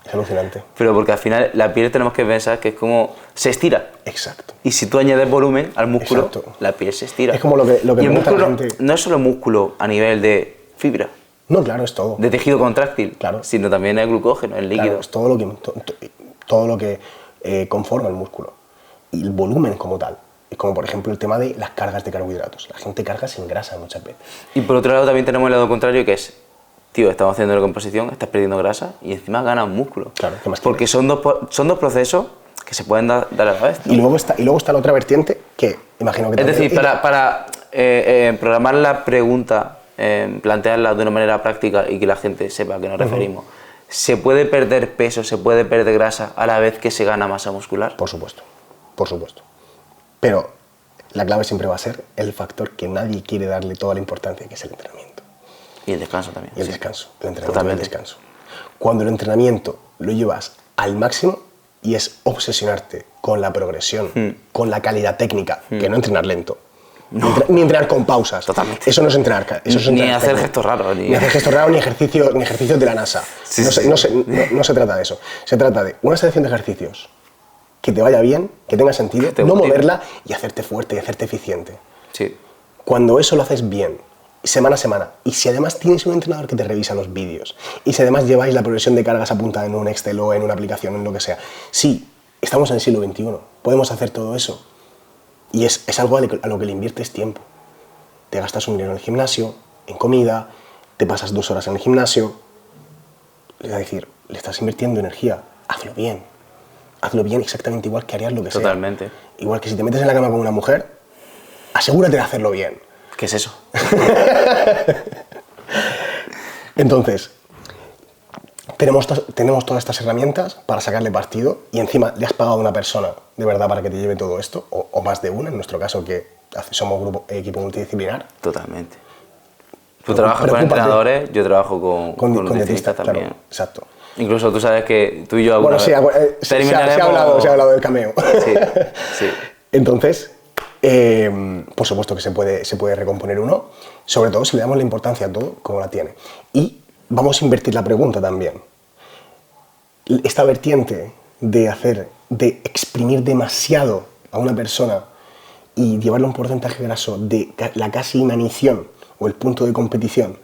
Es alucinante. Pero porque al final la piel tenemos que pensar que es como se estira. Exacto. Y si tú añades volumen al músculo, Exacto. la piel se estira. Es como lo que y el pregunta la músculo gente. no es solo músculo a nivel de fibra, No, claro, es todo. de tejido contráctil, Claro. sino también el glucógeno, el líquido. Claro, es todo lo que conforma el músculo. Y el volumen como tal. Es como, por ejemplo, el tema de las cargas de carbohidratos. La gente carga sin grasa muchas veces. Y por otro lado también tenemos el lado contrario, que es, tío, estamos haciendo la composición, estás perdiendo grasa y encima ganas músculo. Claro, ¿qué más porque quieres? son dos procesos que se pueden dar a la vez. Y luego está la otra vertiente que imagino que Es también... decir, para programar la pregunta, plantearla de una manera práctica y que la gente sepa a qué nos referimos, ¿se puede perder peso, se puede perder grasa a la vez que se gana masa muscular? Por supuesto, por supuesto. Pero la clave siempre va a ser el factor que nadie quiere darle toda la importancia, que es el entrenamiento. Y el descanso también. Y el sí. descanso, el entrenamiento y el Totalmente. descanso. Cuando el entrenamiento lo llevas al máximo y es obsesionarte con la progresión, con la calidad técnica, que no entrenar lento, ni entrenar con pausas. Totalmente. Eso no es entrenar. Eso es Ni entrenar hacer técnico. gestos raros. Ni hacer gestos raros, ni ejercicios de la NASA. Sí, no, sí. no se trata de eso. Se trata de una selección de ejercicios que te vaya bien, que tenga sentido, te no motive. moverla y hacerte fuerte y hacerte eficiente. Sí. Cuando eso lo haces bien, semana a semana, y si además tienes un entrenador que te revisa los vídeos, y si además lleváis la progresión de cargas apuntada en un Excel o en una aplicación, en lo que sea, sí, estamos en el siglo XXI, podemos hacer todo eso. Y es algo a lo que le inviertes tiempo. Te gastas un dinero en el gimnasio, en comida, te pasas 2 horas en el gimnasio. Es decir, le estás invirtiendo energía, hazlo bien. Hazlo bien exactamente igual que harías lo que sea. Totalmente. Igual que si te metes en la cama con una mujer, asegúrate de hacerlo bien. ¿Qué es eso? Entonces, tenemos todas estas herramientas para sacarle partido y encima le has pagado a una persona de verdad para que te lleve todo esto, o más de una, en nuestro caso que somos equipo multidisciplinar. Totalmente. Tú trabajas con entrenadores, yo trabajo con nutricionistas también. Claro, exacto. Incluso tú sabes que tú y yo alguna Bueno, sí, vez se ha hablado del cameo. Sí, sí. Entonces, por supuesto que se puede recomponer uno, sobre todo si le damos la importancia a todo como la tiene. Y vamos a invertir la pregunta también. Esta vertiente de exprimir demasiado a una persona y llevarle un porcentaje graso de la casi inanición o el punto de competición,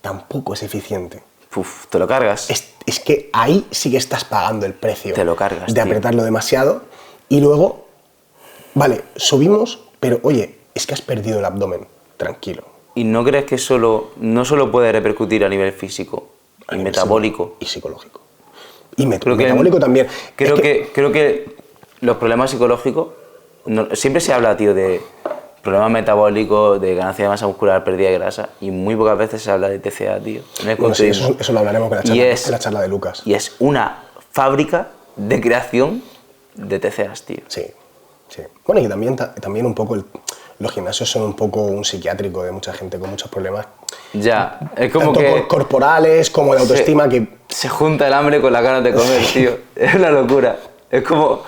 tampoco es eficiente. Uf, te lo cargas. Es que ahí sí que estás pagando el precio Te lo cargas, de tío. apretarlo demasiado y luego, vale, subimos, pero oye, es que has perdido el abdomen, tranquilo. ¿Y no crees que no solo puede repercutir a nivel físico y metabólico? Y psicológico. Y metabólico también. Creo que los problemas psicológicos, siempre se habla, tío, de problemas metabólicos, de ganancia de masa muscular, pérdida de grasa, y muy pocas veces se habla de TCA, tío. Bueno, sí, eso lo hablaremos en la charla de Lucas. Y es una fábrica de creación de TCAs, tío. Sí, sí. Bueno, y también un poco los gimnasios son un poco un psiquiátrico de mucha gente con muchos problemas. Ya, es como tanto que... corporales como de autoestima Se junta el hambre con las ganas de comer, tío. Es una locura. Es como...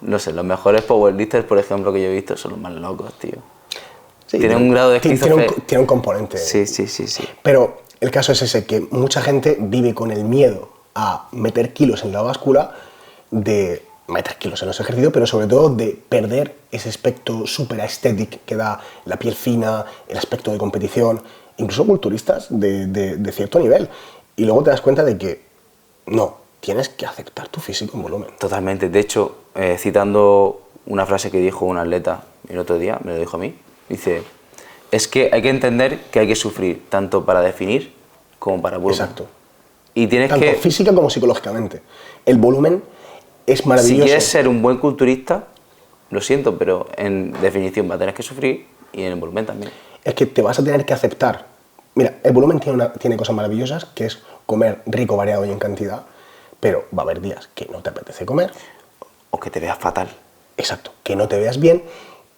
No sé, los mejores powerlifters, por ejemplo, que yo he visto son los más locos, tío. Sí, tienen un grado de esquizofrenia. Tiene un componente. Sí. Pero el caso es ese, que mucha gente vive con el miedo a meter kilos en la báscula, de meter kilos en los ejercicios, pero sobre todo de perder ese aspecto súper estético que da la piel fina, el aspecto de competición, incluso culturistas de cierto nivel. Y luego te das cuenta de que no, tienes que aceptar tu físico en volumen. Totalmente. De hecho, citando una frase que dijo un atleta el otro día, me lo dijo a mí, dice, es que hay que entender que hay que sufrir tanto para definir como para volumen. Exacto. Y tienes tanto física como psicológicamente. El volumen es maravilloso. Si quieres ser un buen culturista, lo siento, pero en definición va a tener que sufrir y en el volumen también. Es que te vas a tener que aceptar. Mira, el volumen tiene cosas maravillosas, que es comer rico, variado y en cantidad, pero va a haber días que no te apetece comer. O que te veas fatal. Exacto, que no te veas bien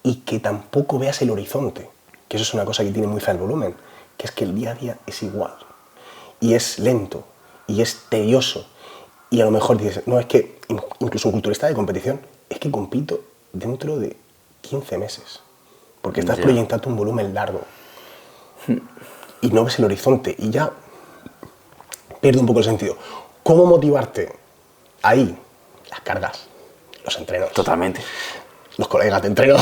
y que tampoco veas el horizonte, que eso es una cosa que tiene muy fea el volumen, que es que el día a día es igual, y es lento, y es tedioso, y a lo mejor dices, no, es que incluso un culturista de competición, es que compito dentro de 15 meses, porque estás proyectando un volumen largo, y no ves el horizonte, y ya pierde un poco el sentido. ¿Cómo motivarte? Ahí, las cargas, los entrenos. Totalmente. Los colegas de entreno.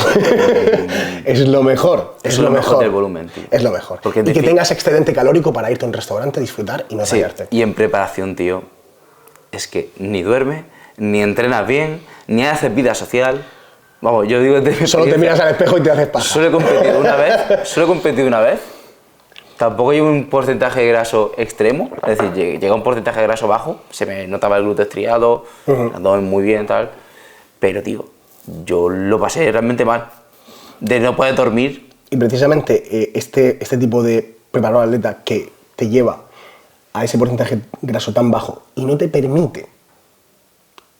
Es lo mejor. Es lo mejor del volumen, tío. Es lo mejor. Y que tengas excedente calórico para irte a un restaurante, disfrutar y no tallarte. Y en preparación, tío, es que ni duermes, ni entrenas bien, ni haces vida social. Vamos, yo digo... Solo te miras al espejo y te haces paja. Solo he competido una vez. Tampoco llevo un porcentaje de graso extremo, es decir, llega a un porcentaje de graso bajo, se me notaba el glúteo estriado, el abdomen muy bien, tal, pero, tío, yo lo pasé realmente mal, de no poder dormir. Y precisamente este tipo de preparador atleta que te lleva a ese porcentaje graso tan bajo y no te permite,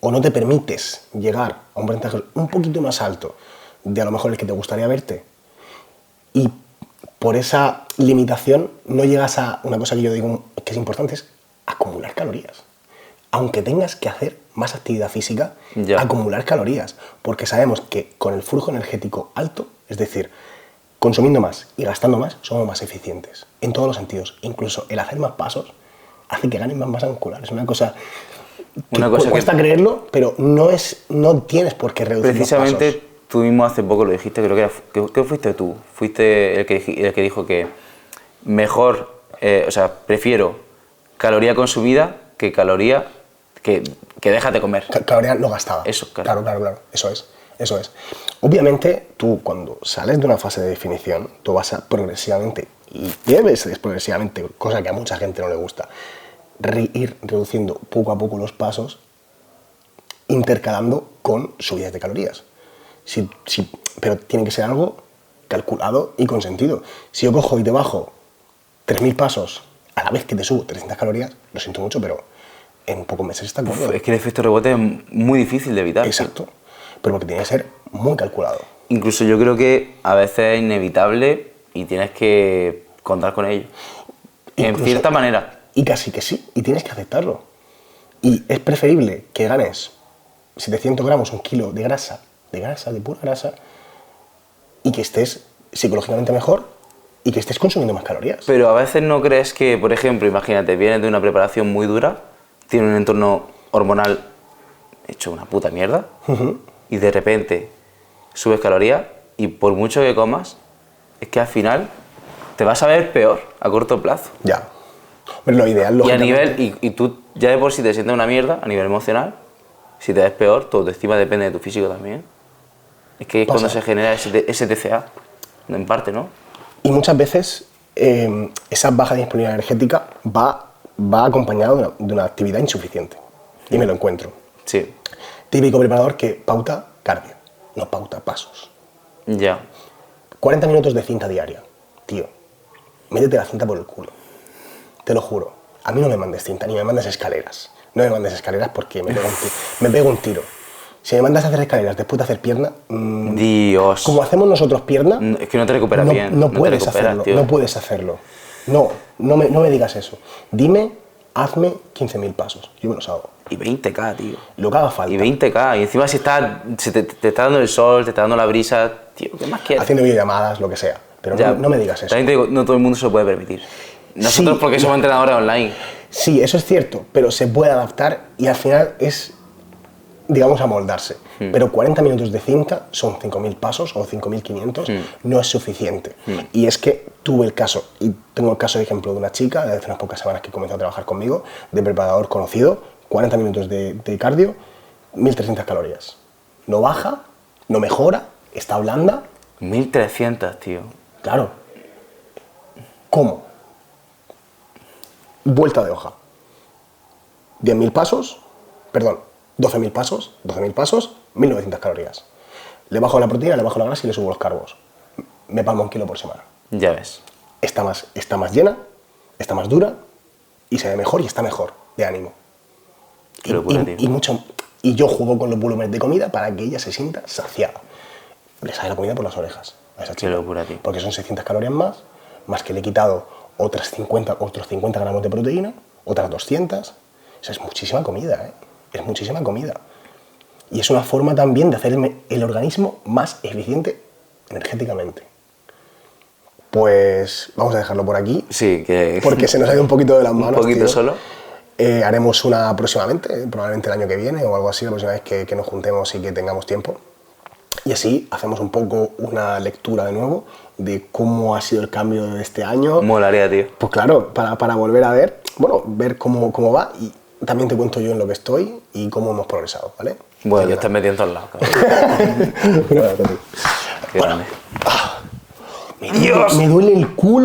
o no te permites llegar a un porcentaje un poquito más alto de a lo mejor el que te gustaría verte, y por esa limitación no llegas a una cosa que yo digo que es importante, es acumular calorías. Aunque tengas que hacer más actividad física, acumular calorías. Porque sabemos que con el flujo energético alto, es decir, consumiendo más y gastando más, somos más eficientes. En todos los sentidos. Incluso el hacer más pasos hace que ganes más masa muscular. Es una cosa que cuesta creerlo, pero no tienes por qué reducir los pasos. Precisamente tú mismo hace poco lo dijiste, creo que fuiste tú. Fuiste el que dijo que mejor, prefiero caloría consumida que caloría que dejas de comer. Caloría no gastada. Eso, claro. Eso es. Obviamente, tú cuando sales de una fase de definición, tú vas a progresivamente, y debes progresivamente, cosa que a mucha gente no le gusta, ir reduciendo poco a poco los pasos, intercalando con subidas de calorías. Pero tiene que ser algo calculado y con sentido. Si yo cojo y te bajo 3.000 pasos a la vez que te subo 300 calorías, lo siento mucho, pero en pocos meses está corto. Es que el efecto rebote es muy difícil de evitar. Exacto, pero porque tiene que ser muy calculado. Incluso yo creo que a veces es inevitable y tienes que contar con ello. En cierta manera. Y casi que sí, y tienes que aceptarlo. Y es preferible que ganes 700 gramos, 1 kilo de grasa, de pura grasa, y que estés psicológicamente mejor y que estés consumiendo más calorías. Pero a veces no crees que, por ejemplo, imagínate, vienes de una preparación muy dura, tienes un entorno hormonal hecho una puta mierda, y de repente subes calorías y por mucho que comas, es que al final te vas a ver peor a corto plazo. Ya. Pero lo ideal, lógicamente... Y tú ya de por sí te sientes una mierda a nivel emocional, si te ves peor, tu autoestima depende de tu físico también. Es que es cuando se genera ese TCA, en parte, ¿no? Y muchas veces esa baja disponibilidad energética va acompañada de una actividad insuficiente. Y me lo encuentro. Sí. Típico preparador que pauta cardio, no pauta pasos. Ya. 40 minutos de cinta diaria. Tío, métete la cinta por el culo. Te lo juro. A mí no me mandes cinta, ni me mandes escaleras. No me mandes escaleras porque me pego un tiro. Si me mandas a hacer escaleras después de hacer pierna... Dios. Como hacemos nosotros pierna... Es que no te recuperas bien. No puedes hacerlo, tío. No puedes hacerlo. No me digas eso. Dime, hazme 15.000 pasos. Yo me los hago. Y 20K, tío. Lo que haga falta. Y 20K. Y encima si te está dando el sol, te está dando la brisa, tío, ¿qué más quieres? Haciendo videollamadas, lo que sea. Pero Ya, no me digas eso. También te digo, no todo el mundo se lo puede permitir. Nosotros Sí, porque somos entrenadores online. Sí, eso es cierto, pero se puede adaptar y al final es, digamos, amoldarse. Pero 40 minutos de cinta son 5.000 pasos o 5.500, no es suficiente. Y es que tuve el caso, y tengo el caso de ejemplo de una chica de hace unas pocas semanas que comenzó a trabajar conmigo, de preparador conocido, 40 minutos de cardio, 1.300 calorías. No baja, no mejora, está blanda. 1.300, tío. Claro. ¿Cómo? Vuelta de hoja. 10.000 pasos, perdón, 12.000 pasos, 1.900 calorías. Le bajo la proteína, le bajo la grasa y le subo los carbos. Me palmo 1 kilo por semana. Ya ves. Está más llena, está más dura y se ve mejor y está mejor de ánimo. Qué locura, tío. Y yo juego con los volúmenes de comida para que ella se sienta saciada. Le sale la comida por las orejas a esa chica. Qué locura, tío. Porque son 600 calorías más que le he quitado otros 50 gramos de proteína, otras 200. O sea, es muchísima comida, ¿eh? Es muchísima comida. Y es una forma también de hacer el organismo más eficiente energéticamente. Pues vamos a dejarlo por aquí. Sí, que... Porque se nos ha ido un poquito de las manos. Un poquito, tío. solo. Haremos una próximamente, probablemente el año que viene o algo así, la próxima vez que nos juntemos y que tengamos tiempo. Y así hacemos un poco una lectura de nuevo de cómo ha sido el cambio de este año. Molaría, tío. Pues claro, para volver a ver, ver cómo va y también te cuento yo en lo que estoy y cómo hemos progresado, ¿vale? Bueno, yo estoy metido en todos lados, cabrón. Qué grande. Me duele el culo.